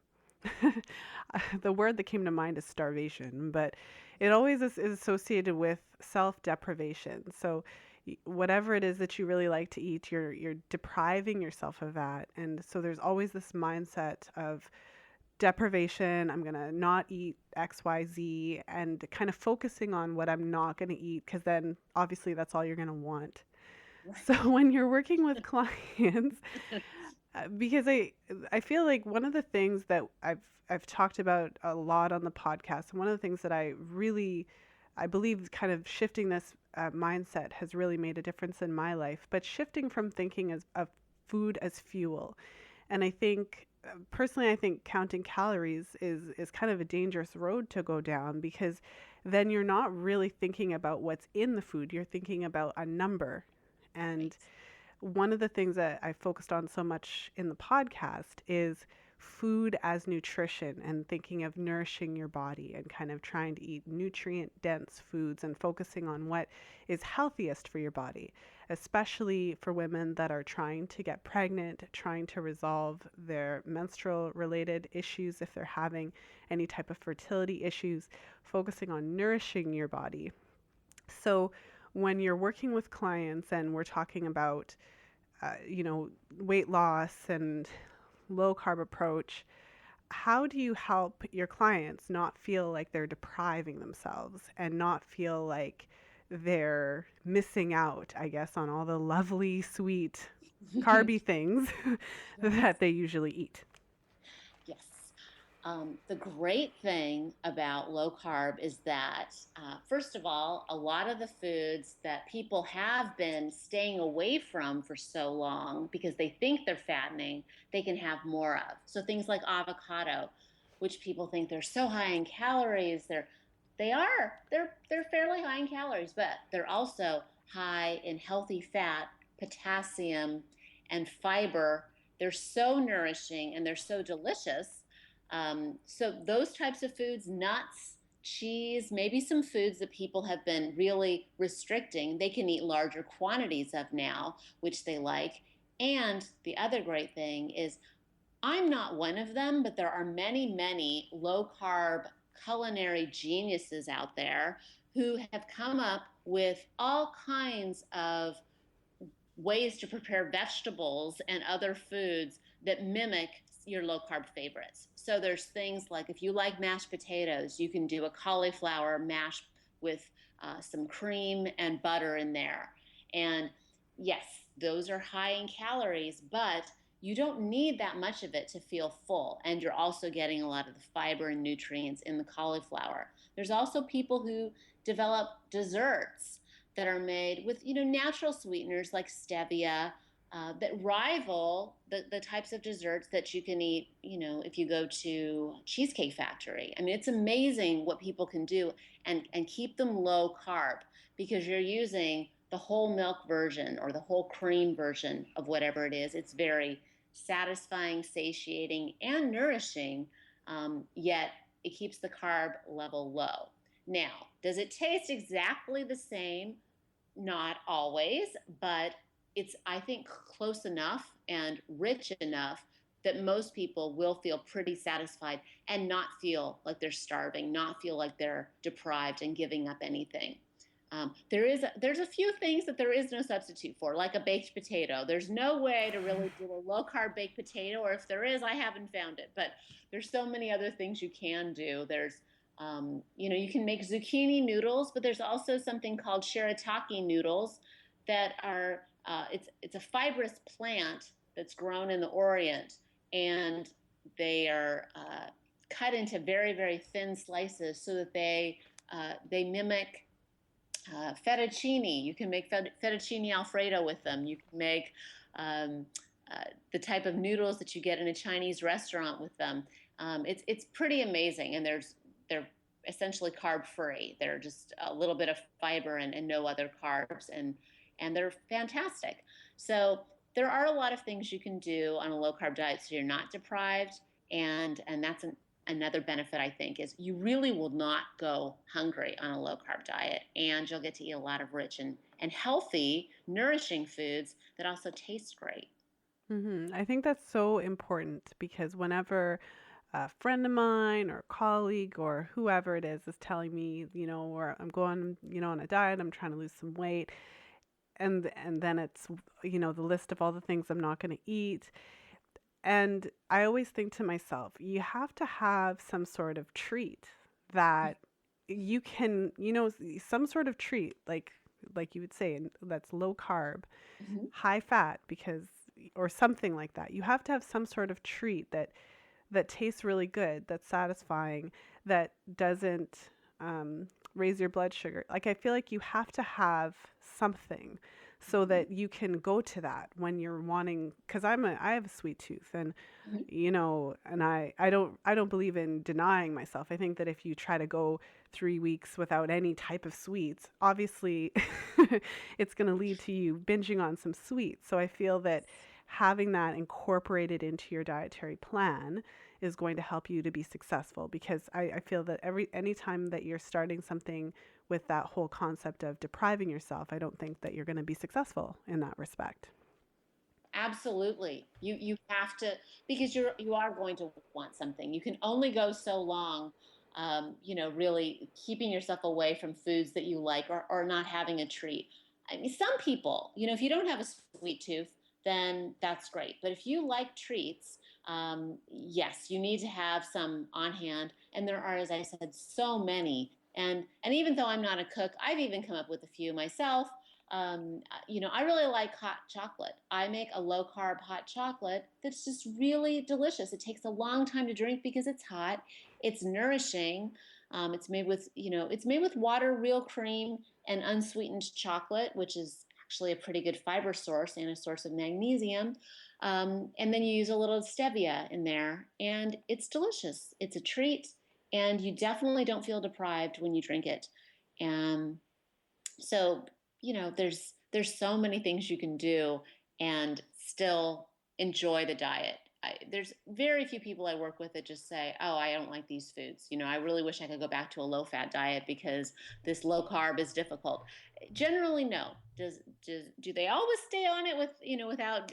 the word that came to mind is starvation, but it always is associated with self-deprivation. So whatever it is that you really like to eat, you're depriving yourself of that. And so there's always this mindset of deprivation. I'm going to not eat XYZ, and kind of focusing on what I'm not going to eat, because then obviously that's all you're going to want. So Right. when you're working with clients, because I feel like one of the things that I've talked about a lot on the podcast, and one of the things that I believe kind of shifting this mindset has really made a difference in my life, but shifting from thinking of food as fuel. And I think personally, I think counting calories is kind of a dangerous road to go down, because then you're not really thinking about what's in the food. You're thinking about a number. Right. And one of the things that I focused on so much in the podcast is food as nutrition and thinking of nourishing your body and kind of trying to eat nutrient dense foods and focusing on what is healthiest for your body, especially for women that are trying to get pregnant, trying to resolve their menstrual related issues if they're having any type of fertility issues, focusing on nourishing your body. So when you're working with clients and we're talking about weight loss and low carb approach, how do you help your clients not feel like they're depriving themselves and not feel like they're missing out, I guess, on all the lovely, sweet, carby things Yes. that they usually eat? Yes. The great thing about low carb is that, first of all, a lot of the foods that people have been staying away from for so long because they think they're fattening, they can have more of. So things like avocado, which people think they're so high in calories, they're fairly high in calories, but they're also high in healthy fat, potassium, and fiber. They're so nourishing and they're so delicious. So those types of foods, nuts, cheese, maybe some foods that people have been really restricting, they can eat larger quantities of now, which they like. And the other great thing is, I'm not one of them, but there are many, many low carb culinary geniuses out there who have come up with all kinds of ways to prepare vegetables and other foods that mimic your low carb favorites. So there's things like, if you like mashed potatoes, you can do a cauliflower mash with some cream and butter in there. And yes, those are high in calories, but you don't need that much of it to feel full. And you're also getting a lot of the fiber and nutrients in the cauliflower. There's also people who develop desserts that are made with natural sweeteners like stevia, that rival the types of desserts that you can eat if you go to Cheesecake Factory. I mean, it's amazing what people can do and keep them low carb because you're using the whole milk version or the whole cream version of whatever it is. It's very satisfying, satiating, and nourishing, yet it keeps the carb level low. Now, does it taste exactly the same? Not always, but it's, I think, close enough and rich enough that most people will feel pretty satisfied and not feel like they're starving, not feel like they're deprived and giving up anything. There's a few things that there is no substitute for, like a baked potato. There's no way to really do a low carb baked potato, or if there is, I haven't found it. But there's so many other things you can do. You can make zucchini noodles, but there's also something called shirataki noodles that are it's a fibrous plant that's grown in the Orient, and they are cut into very, very thin slices so that they mimic fettuccine. You can make fettuccine Alfredo with them. You can make um, the type of noodles that you get in a Chinese restaurant with them. It's pretty amazing, and they're essentially carb free. They're just a little bit of fiber and no other carbs, and they're fantastic. So there are a lot of things you can do on a low carb diet so you're not deprived, and that's another benefit, I think, is you really will not go hungry on a low carb diet, and you'll get to eat a lot of rich and healthy, nourishing foods that also taste great. I think that's so important because whenever a friend of mine or a colleague or whoever it is telling me, or I'm going, on a diet, I'm trying to lose some weight, and then it's, the list of all the things I'm not going to eat. And I always think to myself, you have to have some sort of treat that you can, some sort of treat like you would say, and that's low carb, Mm-hmm. high fat, because or something like that. You have to have some sort of treat that tastes really good, that's satisfying, that doesn't raise your blood sugar. Like, I feel like you have to have something so Mm-hmm. that you can go to that when you're wanting, because I have a sweet tooth, and Mm-hmm. and I don't believe in denying myself. I think that if you try to go 3 weeks without any type of sweets, obviously it's going to lead to you binging on some sweets. So I feel that having that incorporated into your dietary plan is going to help you to be successful, because I feel that anytime that you're starting something with that whole concept of depriving yourself, I don't think that you're going to be successful in that respect. Absolutely. You have to, because you are going to want something. You can only go so long, really keeping yourself away from foods that you like, or not having a treat. I mean, some people, if you don't have a sweet tooth, then that's great. But if you like treats, yes, you need to have some on hand. And there are, as I said, so many. And even though I'm not a cook, I've even come up with a few myself. I really like hot chocolate. I make a low carb hot chocolate that's just really delicious. It takes a long time to drink because it's hot. It's nourishing. It's made with water, real cream, and unsweetened chocolate, which is actually a pretty good fiber source and a source of magnesium. And then you use a little stevia in there, and it's delicious. It's a treat, and you definitely don't feel deprived when you drink it. And so there's so many things you can do and still enjoy the diet. There's very few people I work with that just say, oh, I don't like these foods. I really wish I could go back to a low fat diet because this low carb is difficult. Generally, no. Do they always stay on it without?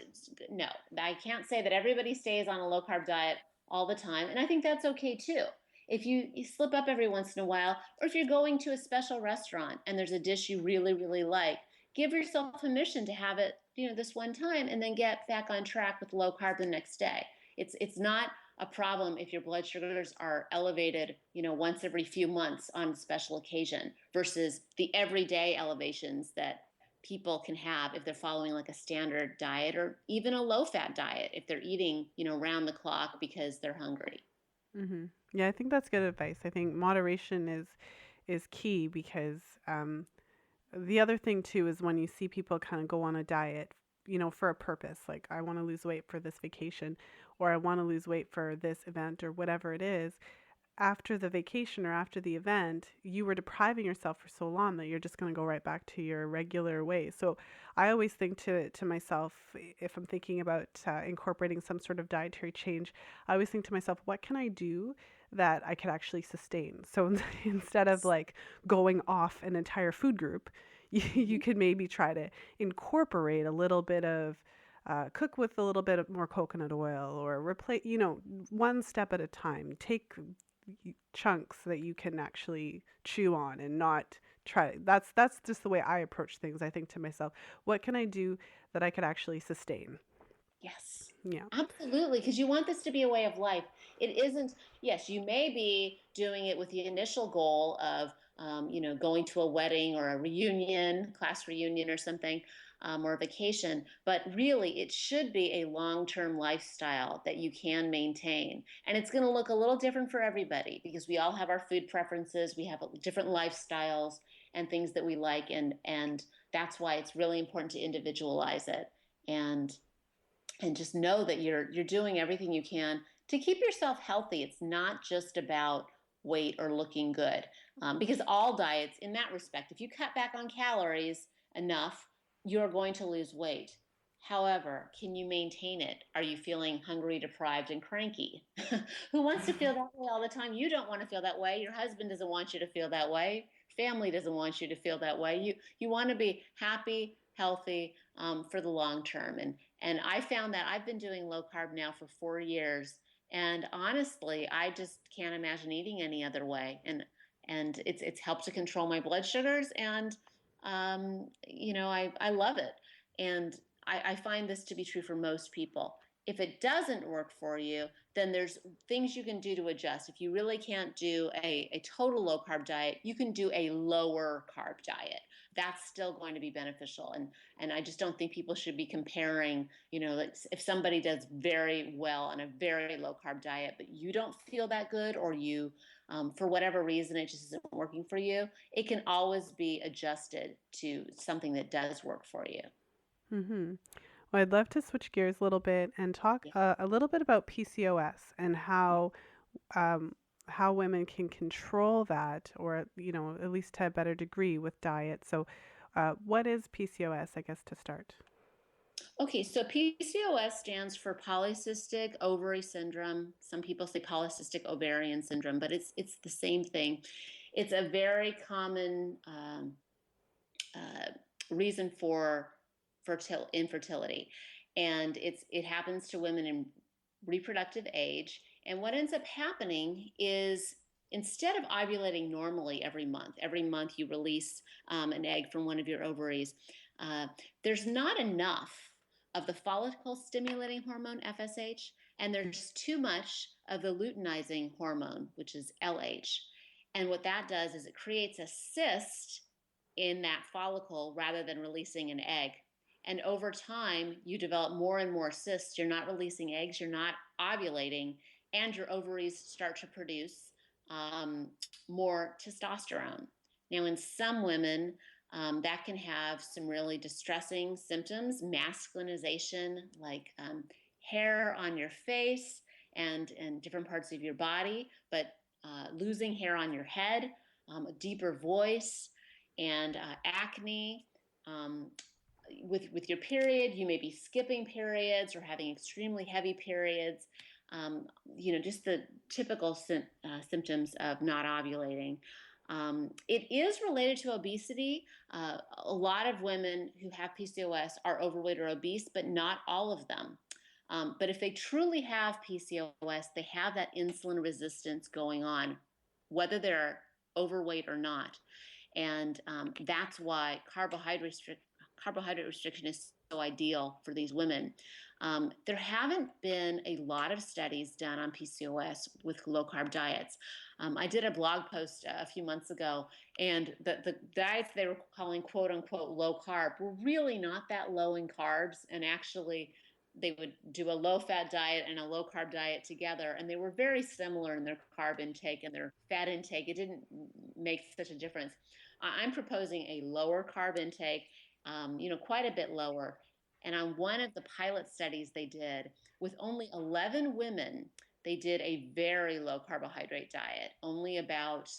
No, I can't say that everybody stays on a low carb diet all the time, and I think that's okay too. If you slip up every once in a while, or if you're going to a special restaurant and there's a dish you really, really like, give yourself permission to have it, this one time, and then get back on track with low carb the next day. It's not a problem if your blood sugars are elevated, once every few months on special occasion versus the everyday elevations that people can have if they're following like a standard diet or even a low fat diet if they're eating, round the clock because they're hungry. Yeah, I think that's good advice. I think moderation is key, because the other thing too is when you see people kind of go on a diet, for a purpose, like I want to lose weight for this vacation, or I want to lose weight for this event, or whatever it is. After the vacation or after the event, you were depriving yourself for so long that you're just going to go right back to your regular ways. So I always think to myself, if I'm thinking about incorporating some sort of dietary change, I always think to myself, what can I do that I could actually sustain? So instead of like going off an entire food group, you Mhm. could maybe try to incorporate a little bit of cook with a little bit of more coconut oil, or replace, one step at a time. Take chunks that you can actually chew on and not try. That's just the way I approach things. I think to myself, what can I do that I could actually sustain? Yes, Yeah. absolutely. Because you want this to be a way of life. It isn't, yes, you may be doing it with the initial goal of, going to a wedding or a reunion, class reunion or something, or a vacation. But really, it should be a long term lifestyle that you can maintain. And it's going to look a little different for everybody because we all have our food preferences, we have different lifestyles and things that we like. And that's why it's really important to individualize it. And just know that you're doing everything you can to keep yourself healthy. It's not just about weight or looking good, because all diets, in that respect, if you cut back on calories enough, you're going to lose weight. However, can you maintain it? Are you feeling hungry, deprived, and cranky? Who wants to feel that way all the time? You don't want to feel that way. Your husband doesn't want you to feel that way. Family doesn't want you to feel that way. You want to be happy, healthy, for the long term. And I found that I've been doing low carb now for 4 years. And honestly, I just can't imagine eating any other way. And it's helped to control my blood sugars. And I love it. And I find this to be true for most people. If it doesn't work for you, then there's things you can do to adjust. If you really can't do a total low carb diet, you can do a lower carb diet. That's still going to be beneficial. And I just don't think people should be comparing, like if somebody does very well on a very low carb diet, but you don't feel that good, or you, for whatever reason, it just isn't working for you, it can always be adjusted to something that does work for you. Mm-hmm. Well, I'd love to switch gears a little bit and talk Yeah. a little bit about PCOS and um, how women can control that, or at least to a better degree with diet. So, what is PCOS? I guess to start. Okay, so PCOS stands for polycystic ovary syndrome. Some people say polycystic ovarian syndrome, but it's the same thing. It's a very common uh, reason for infertility, and it happens to women in reproductive age. And what ends up happening is instead of ovulating normally every month you release an egg from one of your ovaries. There's not enough of the follicle stimulating hormone FSH, and there's too much of the luteinizing hormone, which is LH. And what that does is it creates a cyst in that follicle rather than releasing an egg. And over time, you develop more and more cysts. You're not releasing eggs, you're not ovulating, and your ovaries start to produce more testosterone. Now, in some women, that can have some really distressing symptoms, masculinization, like hair on your face and different parts of your body, but losing hair on your head, a deeper voice, and acne. Um, with your period, you may be skipping periods or having extremely heavy periods. Just the typical symptoms of not ovulating. It is related to obesity. A lot of women who have PCOS are overweight or obese, but not all of them. But if they truly have PCOS, they have that insulin resistance going on, whether they're overweight or not. And that's why carbohydrate restriction is so ideal for these women. There haven't been a lot of studies done on PCOS with low carb diets. I did a blog post a few months ago, and the diets they were calling quote unquote low carb were really not that low in carbs. And actually, they would do a low fat diet and a low carb diet together, and they were very similar in their carb intake and their fat intake. It didn't make such a difference. I'm proposing a lower carb intake, quite a bit lower. And on one of the pilot studies they did with only 11 women, they did a very low carbohydrate diet, only about,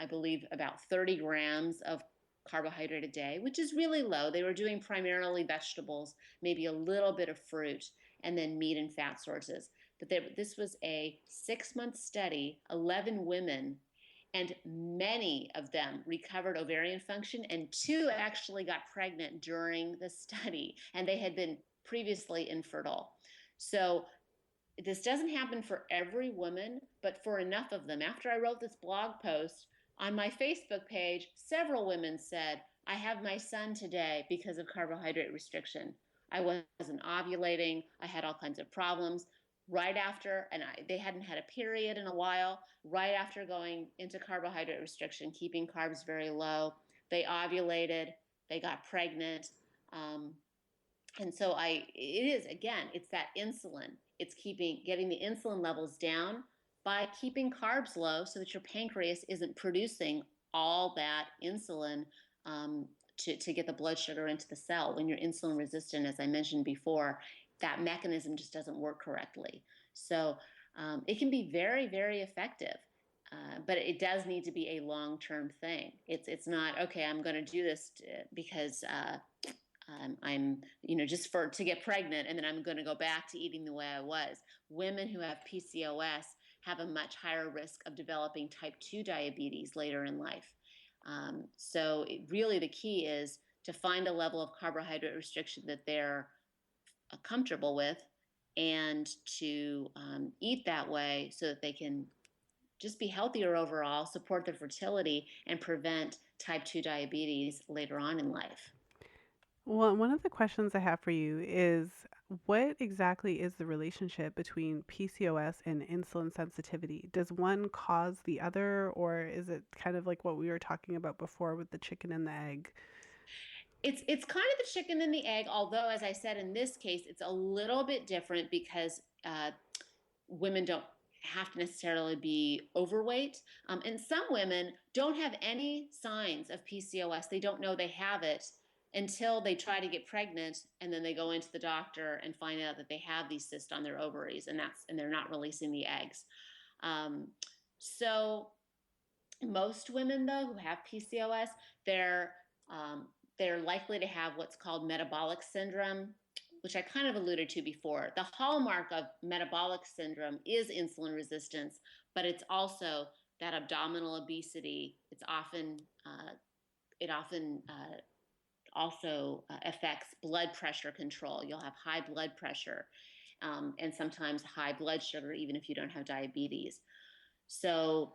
I believe, about 30 grams of carbohydrate a day, which is really low. They were doing primarily vegetables, maybe a little bit of fruit, and then meat and fat sources. But this was a 6-month study, 11 women, and many of them recovered ovarian function, and 2 actually got pregnant during the study, and they had been previously infertile. So this doesn't happen for every woman, but for enough of them. After I wrote this blog post on my Facebook page, several women said, I have my son today because of carbohydrate restriction. I wasn't ovulating, I had all kinds of problems. Right after, and they hadn't had a period in a while, right after going into carbohydrate restriction, keeping carbs very low, they ovulated, they got pregnant. Um, and so it's that insulin. It's getting the insulin levels down by keeping carbs low so that your pancreas isn't producing all that insulin um, to get the blood sugar into the cell. When you're insulin resistant, as I mentioned before, that mechanism just doesn't work correctly. So it can be very, very effective. But it does need to be a long-term thing. It's not okay. I'm going to do this because I'm, just to get pregnant, and then I'm going to go back to eating the way I was. Women who have PCOS have a much higher risk of developing type 2 diabetes later in life. So really the key is to find a level of carbohydrate restriction that they're comfortable with, and to eat that way so that they can just be healthier overall, support their fertility, and prevent type 2 diabetes later on in life. Well, one of the questions I have for you is what exactly is the relationship between PCOS and insulin sensitivity? Does one cause the other, or is it kind of like what we were talking about before with the chicken and the egg? It's kind of the chicken and the egg, although, as I said, in this case, it's a little bit different because women don't have to necessarily be overweight. And some women don't have any signs of PCOS. They don't know they have it until they try to get pregnant, and then they go into the doctor and find out that they have these cysts on their ovaries, and they're not releasing the eggs. Um, so most women, though, who have PCOS, they're um, they're likely to have what's called metabolic syndrome, which I kind of alluded to before, the hallmark of metabolic syndrome is insulin resistance, but it's also that abdominal obesity. It often also affects blood pressure control. You'll have high blood pressure, and sometimes high blood sugar, even if you don't have diabetes. So,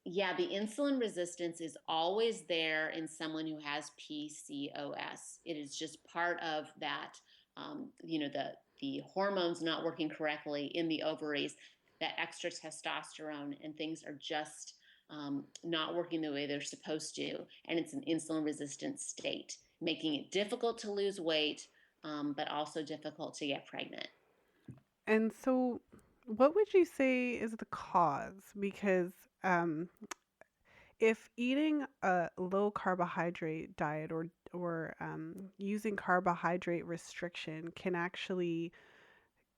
yeah, the insulin resistance is always there in someone who has PCOS. It is just part of that, the hormones not working correctly in the ovaries, that extra testosterone, and things are just not working the way they're supposed to. And it's an insulin resistant state, making it difficult to lose weight, but also difficult to get pregnant. And so, what would you say is the cause? Because um, if eating a low carbohydrate diet or using carbohydrate restriction can actually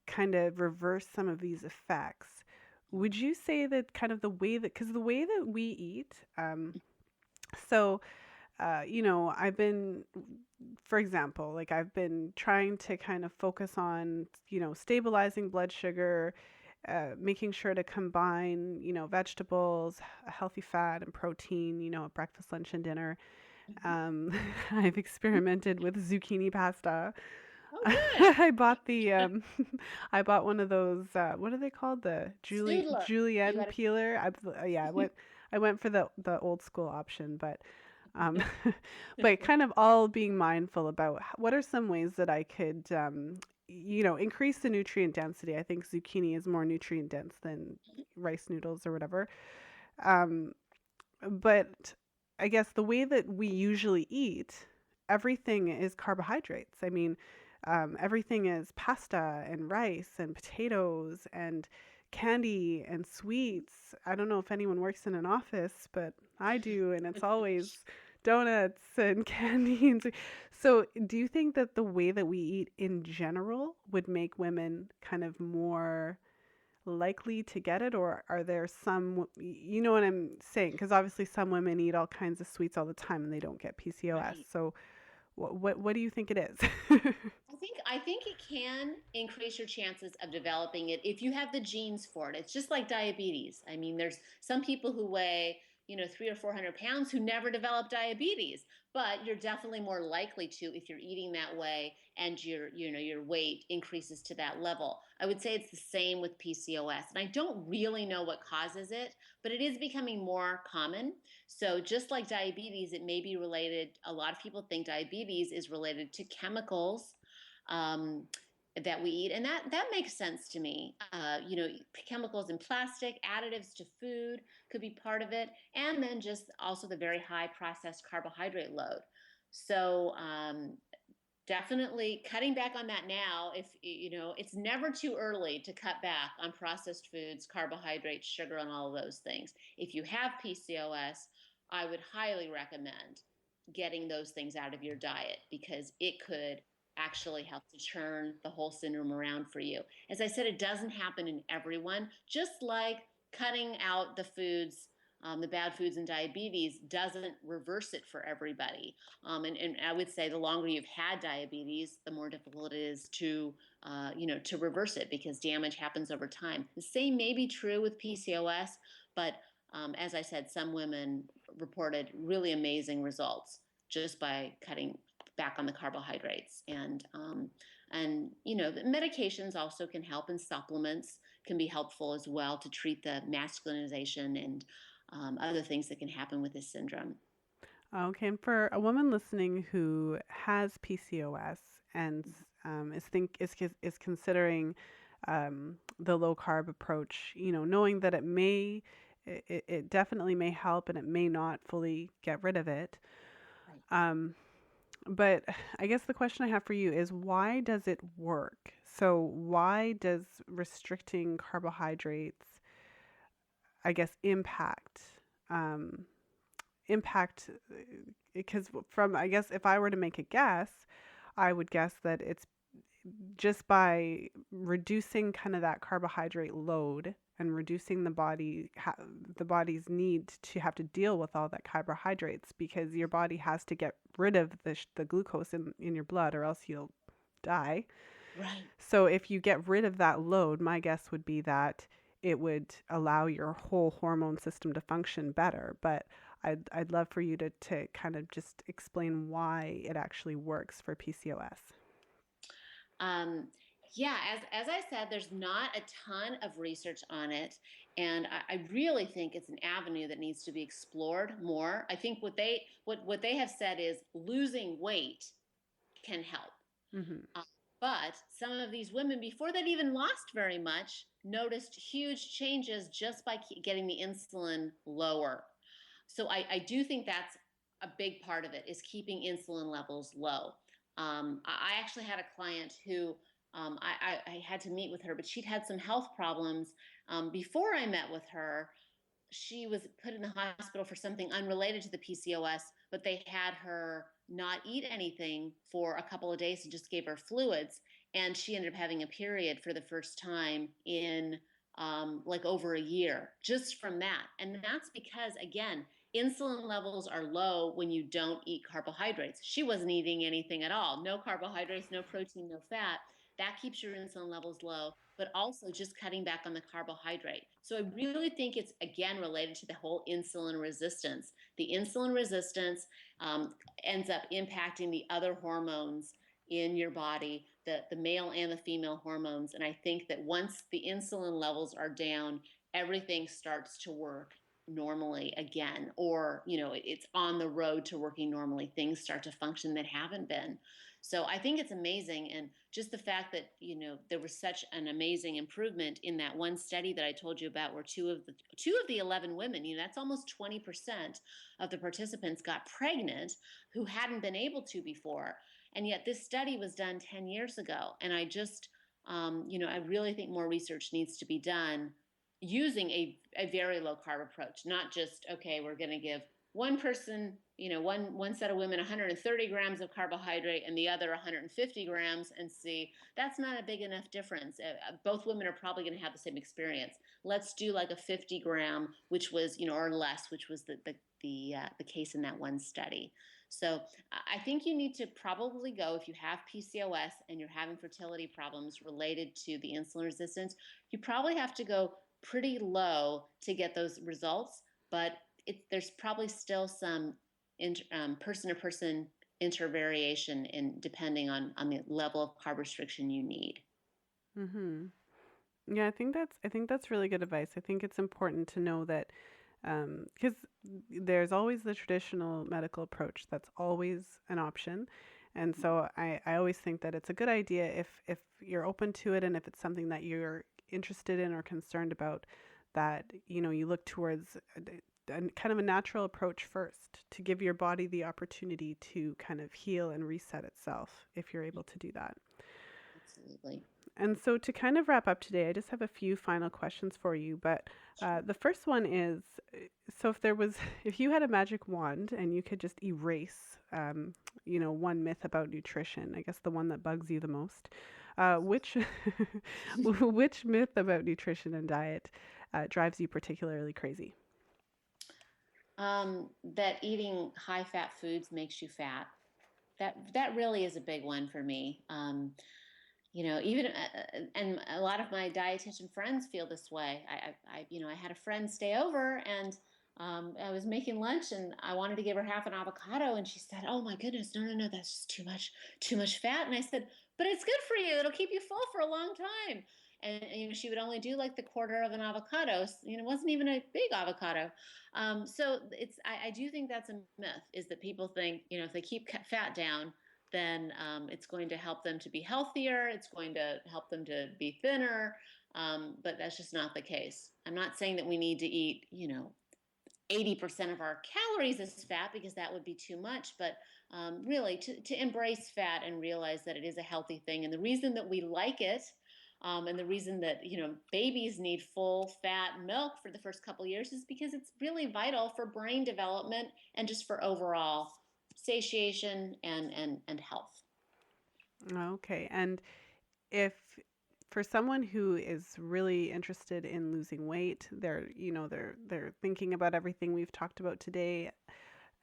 kind of reverse some of these effects, would you say that kind of the way that because the way that we eat, so I've been, for example, like I've been trying to kind of focus on, stabilizing blood sugar, making sure to combine, vegetables, healthy fat, and protein, at breakfast, lunch, and dinner. Mhm. Um, I've experimented with zucchini pasta. Oh, good. I bought I bought one of those. What are they called? The Studler. You julienne got to. peeler. Yeah, I went for the old school option, but um, but kind of all being mindful about what are some ways that I could, increase the nutrient density. I think zucchini is more nutrient dense than rice noodles or whatever. Um, but I guess the way that we usually eat, everything is carbohydrates. I mean, everything is pasta and rice and potatoes and candy and sweets. I don't know if anyone works in an office, but I do, and it's always donuts and candy and so do you think that the way that we eat in general would make women kind of more likely to get it, or are there some, you know what I'm saying, because obviously some women eat all kinds of sweets all the time and they don't get PCOS, Right. so what do you think it is? I think it can increase your chances of developing it if you have the genes for it. It's just like diabetes. I mean, there's some people who weigh, 300 or 400 pounds who never develop diabetes, but you're definitely more likely to if you're eating that way and your weight increases to that level. I would say it's the same with PCOS, and I don't really know what causes it, but it is becoming more common. So just like diabetes, it may be related. A lot of people think diabetes is related to chemicals um, that we eat, and that makes sense to me. Chemicals in plastic, additives to food could be part of it, and then just also the very high processed carbohydrate load. So definitely cutting back on that now. If it's never too early to cut back on processed foods, carbohydrates, sugar, and all of those things. If you have PCOS, I would highly recommend getting those things out of your diet because it could actually help to turn the whole syndrome around for you. As I said, it doesn't happen in everyone, just like cutting out the bad foods and diabetes doesn't reverse it for everybody. And I would say the longer you've had diabetes, the more difficult it is to reverse it because damage happens over time. The same may be true with PCOS, but as I said, some women reported really amazing results just by cutting back on the carbohydrates. And the medications also can help, and supplements can be helpful as well to treat the masculinization and other things that can happen with this syndrome. Okay, and for a woman listening who has PCOS and is considering the low carb approach, knowing that it definitely may help and it may not fully get rid of it. Right. Um, but I guess the question I have for you is, why does it work? So why does restricting carbohydrates, I guess, um, impact? Because from, I guess, if I were to make a guess, I would guess that it's just by reducing kind of that carbohydrate load and reducing the body's need to have to deal with all that carbohydrates, because your body has to get rid of the glucose in your blood, or else die. Right. So if you get rid of that load, my guess would be that it would allow your whole hormone system to function better. But I'd love for you to kind of just explain why it actually works for PCOS. Um, yeah, as I said, there's not a ton of research on it, and I really think it's an avenue that needs to be explored more. I think what they have said is losing weight can help. Mm-hmm. Uh, but some of these women, before they'd even lost very much, noticed huge changes just by getting the insulin lower. So I do think that's a big part of it is keeping insulin levels low. I actually had a client who I had to meet with her, but she'd had some health problems before I met with her. She was put in the hospital for something unrelated to the PCOS, but they had her not eat anything for a couple of days and just gave her fluids. And she ended up having a period for the first time in like over a year just from that. And that's because, again, insulin levels are low when you don't eat carbohydrates. She wasn't eating anything at all, no carbohydrates, no protein, no fat. That keeps your insulin levels low, but also just cutting back on the carbohydrate. So I really think it's again related to the whole insulin resistance. The insulin resistance ends up impacting the other hormones in your body, the male and the female hormones. And I think that once the insulin levels are down, everything starts to work normally again, or it's on the road to working normally. Things start to function that haven't been. So I think it's amazing. And just the fact that there was such an amazing improvement in that one study that I told you about, where two of the 11 women, that's almost 20% of the participants got pregnant who hadn't been able to before. And yet this study was done 10 years ago. And I just I really think more research needs to be done using a very low carb approach, not just, okay, we're going to give one person, one set of women 130 grams of carbohydrate and the other 150 grams, and see. That's not a big enough difference. Both women are probably going to have the same experience. Let's do like a 50 gram, which was, or less, which was the case in that one study. So I think you need to probably go, if you have PCOS and you're having fertility problems related to the insulin resistance, you probably have to go pretty low to get those results. But there's probably still some person to person intervariation in depending on the level of carb restriction you need. Mm-hmm. Yeah, I think that's really good advice. I think it's important to know that because there's always the traditional medical approach that's always an option. And so I always think that it's a good idea if you're open to it and if it's something that you're interested in or concerned about, that you look towards a kind of a natural approach first to give your body the opportunity to kind of heal and reset itself if you're able to do that. Absolutely. And so to kind of wrap up today, I just have a few final questions for you. But the first one is, so if you had a magic wand and you could just erase, one myth about nutrition, I guess the one that bugs you the most, which, which myth about nutrition and diet drives you particularly crazy? That eating high fat foods makes you fat. That really is a big one for me. Even and a lot of my dietitian friends feel this way. I had a friend stay over, and I was making lunch and I wanted to give her half an avocado, and she said, "Oh my goodness, no, that's just too much fat." And I said, "But it's good for you. It'll keep you full for a long time." And she would only do like the quarter of an avocado. It wasn't even a big avocado. So I do think that's a myth, is that people think if they keep fat down, then it's going to help them to be healthier. It's going to help them to be thinner. But that's just not the case. I'm not saying that we need to eat, 80% of our calories as fat, because that would be too much. But really, to embrace fat and realize that it is a healthy thing. And the reason that we like it, and the reason that babies need full fat milk for the first couple years, is because it's really vital for brain development and just for overall satiation and health. Okay. And if for someone who is really interested in losing weight, they're thinking about everything we've talked about today,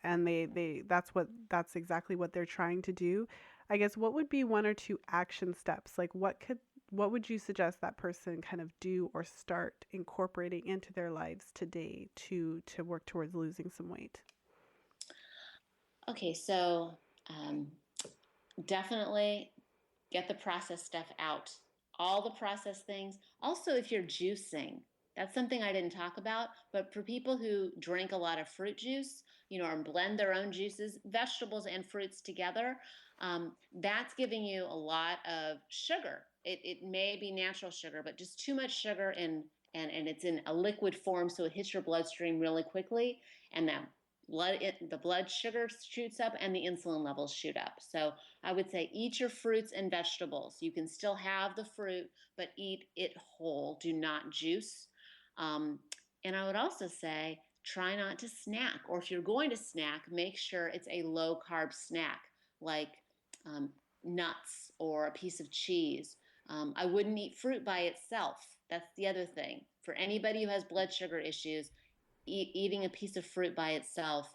and that's exactly what they're trying to do. I guess what would be one or two action steps? Like what would you suggest that person kind of do or start incorporating into their lives today to work towards losing some weight? Okay, so um, definitely get the processed stuff out. All the processed things. Also, if you're juicing, that's something I didn't talk about, but for people who drink a lot of fruit juice, or blend their own juices, vegetables and fruits together, that's giving you a lot of sugar. It may be natural sugar, but just too much sugar and it's in a liquid form, so it hits your bloodstream really quickly, and the blood sugar shoots up and the insulin levels shoot up. So I would say eat your fruits and vegetables. You can still have the fruit, but eat it whole. Do not juice. Um, and I would also say try not to snack, or if you're going to snack, make sure it's a low carb snack like um, nuts or a piece of cheese. I wouldn't eat fruit by itself. That's the other thing. For anybody who has blood sugar issues, eating a piece of fruit by itself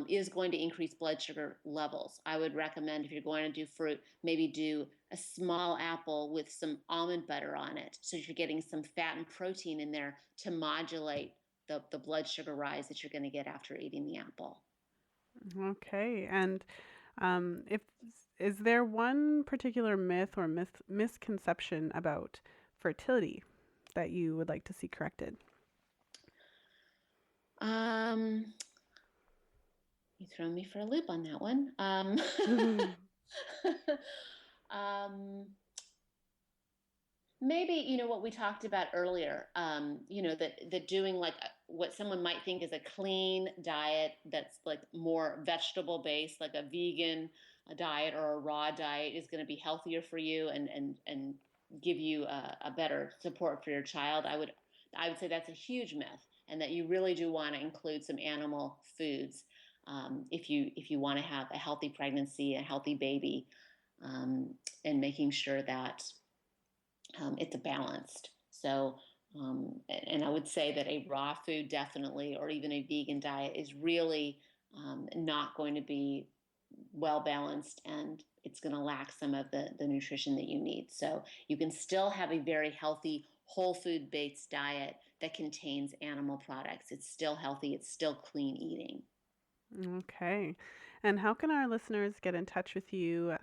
is going to increase blood sugar levels. I would recommend, if you're going to do fruit, maybe do a small apple with some almond butter on it, so you're getting some fat and protein in there to modulate the blood sugar rise that you're going to get after eating the apple. Okay. And if is there one particular myth or misconception about fertility that you would like to see corrected? Um, you throw me for a loop on that one. Um, maybe what we talked about earlier, that doing like what someone might think is a clean diet that's like more vegetable based, like a vegan diet or a raw diet, is going to be healthier for you and give you a better support for your child. I would say that's a huge myth, and that you really do want to include some animal foods if you want to have a healthy pregnancy, a healthy baby, and making sure that it's balanced. So, and I would say that a raw food definitely, or even a vegan diet, is really not going to be well balanced, and it's going to lack some of the nutrition that you need. So you can still have a very healthy whole food based diet that contains animal products. It's still healthy. It's still clean eating. Okay. And how can our listeners get in touch with you?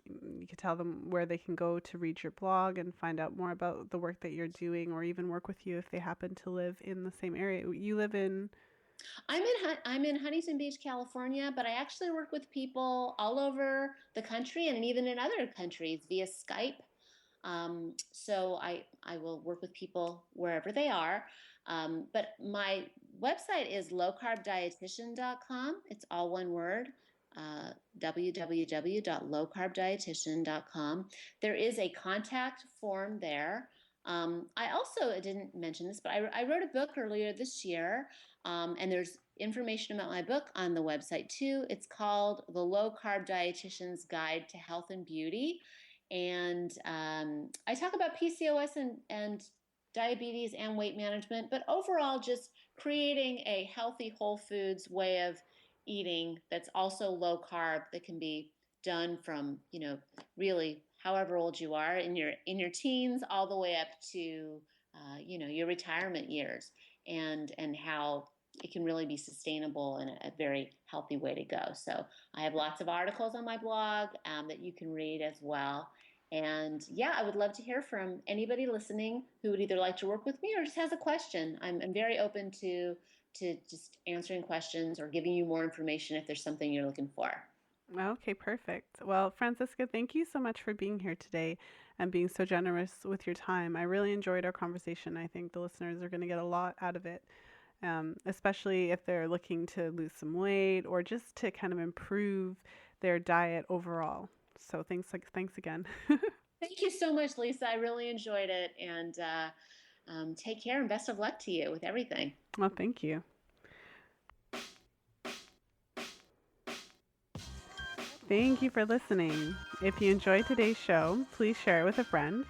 You could tell them where they can go to read your blog and find out more about the work that you're doing, or even work with you if they happen to live in the same area. You live in. I'm in Huntington Beach, California, but I actually work with people all over the country and even in other countries via Skype. So I will work with people wherever they are. But my website is lowcarbdietitian.com. It's all one word. www.lowcarbdietitian.com. There is a contact form there. I also didn't mention this, but I wrote a book earlier this year, and there's information about my book on the website too. It's called The Low Carb Dietitian's Guide to Health and Beauty. And I talk about PCOS and diabetes and weight management, but overall, just creating a healthy whole foods way of eating that's also low carb, that can be done from really however old you are, in your teens all the way up to your retirement years, and how it can really be sustainable and a very healthy way to go. So I have lots of articles on my blog that you can read as well. And yeah, I would love to hear from anybody listening who would either like to work with me or just has a question. I'm very open to just answering questions or giving you more information if there's something you're looking for. Okay, perfect. Well, Franziska, thank you so much for being here today and being so generous with your time. I really enjoyed our conversation. I think the listeners are going to get a lot out of it, especially if they're looking to lose some weight or just to kind of improve their diet overall. So thanks again. Thank you so much, Lisa. I really enjoyed it. And take care and best of luck to you with everything. Well, thank you. Thank you for listening. If you enjoyed today's show, please share it with a friend.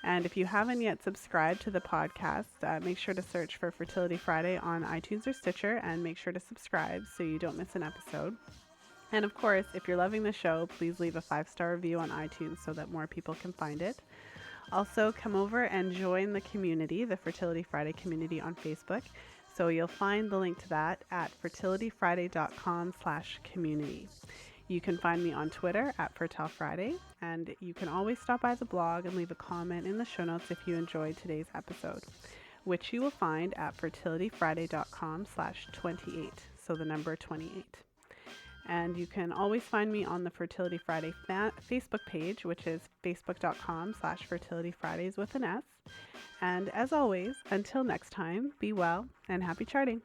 And if you haven't yet subscribed to the podcast, make sure to search for Fertility Friday on iTunes or Stitcher and make sure to subscribe so you don't miss an episode. And of course, if you're loving the show, please leave a 5-star review on iTunes so that more people can find it. Also, come over and join the community, the Fertility Friday community on Facebook. So you'll find the link to that at fertilityfriday.com/community. You can find me on Twitter at Fertile Friday, and you can always stop by the blog and leave a comment in the show notes if you enjoyed today's episode, which you will find at fertilityfriday.com/28, so the number 28. And you can always find me on the Fertility Friday Facebook page, which is facebook.com/fertilityfridays with an S. And as always, until next time, be well and happy charting.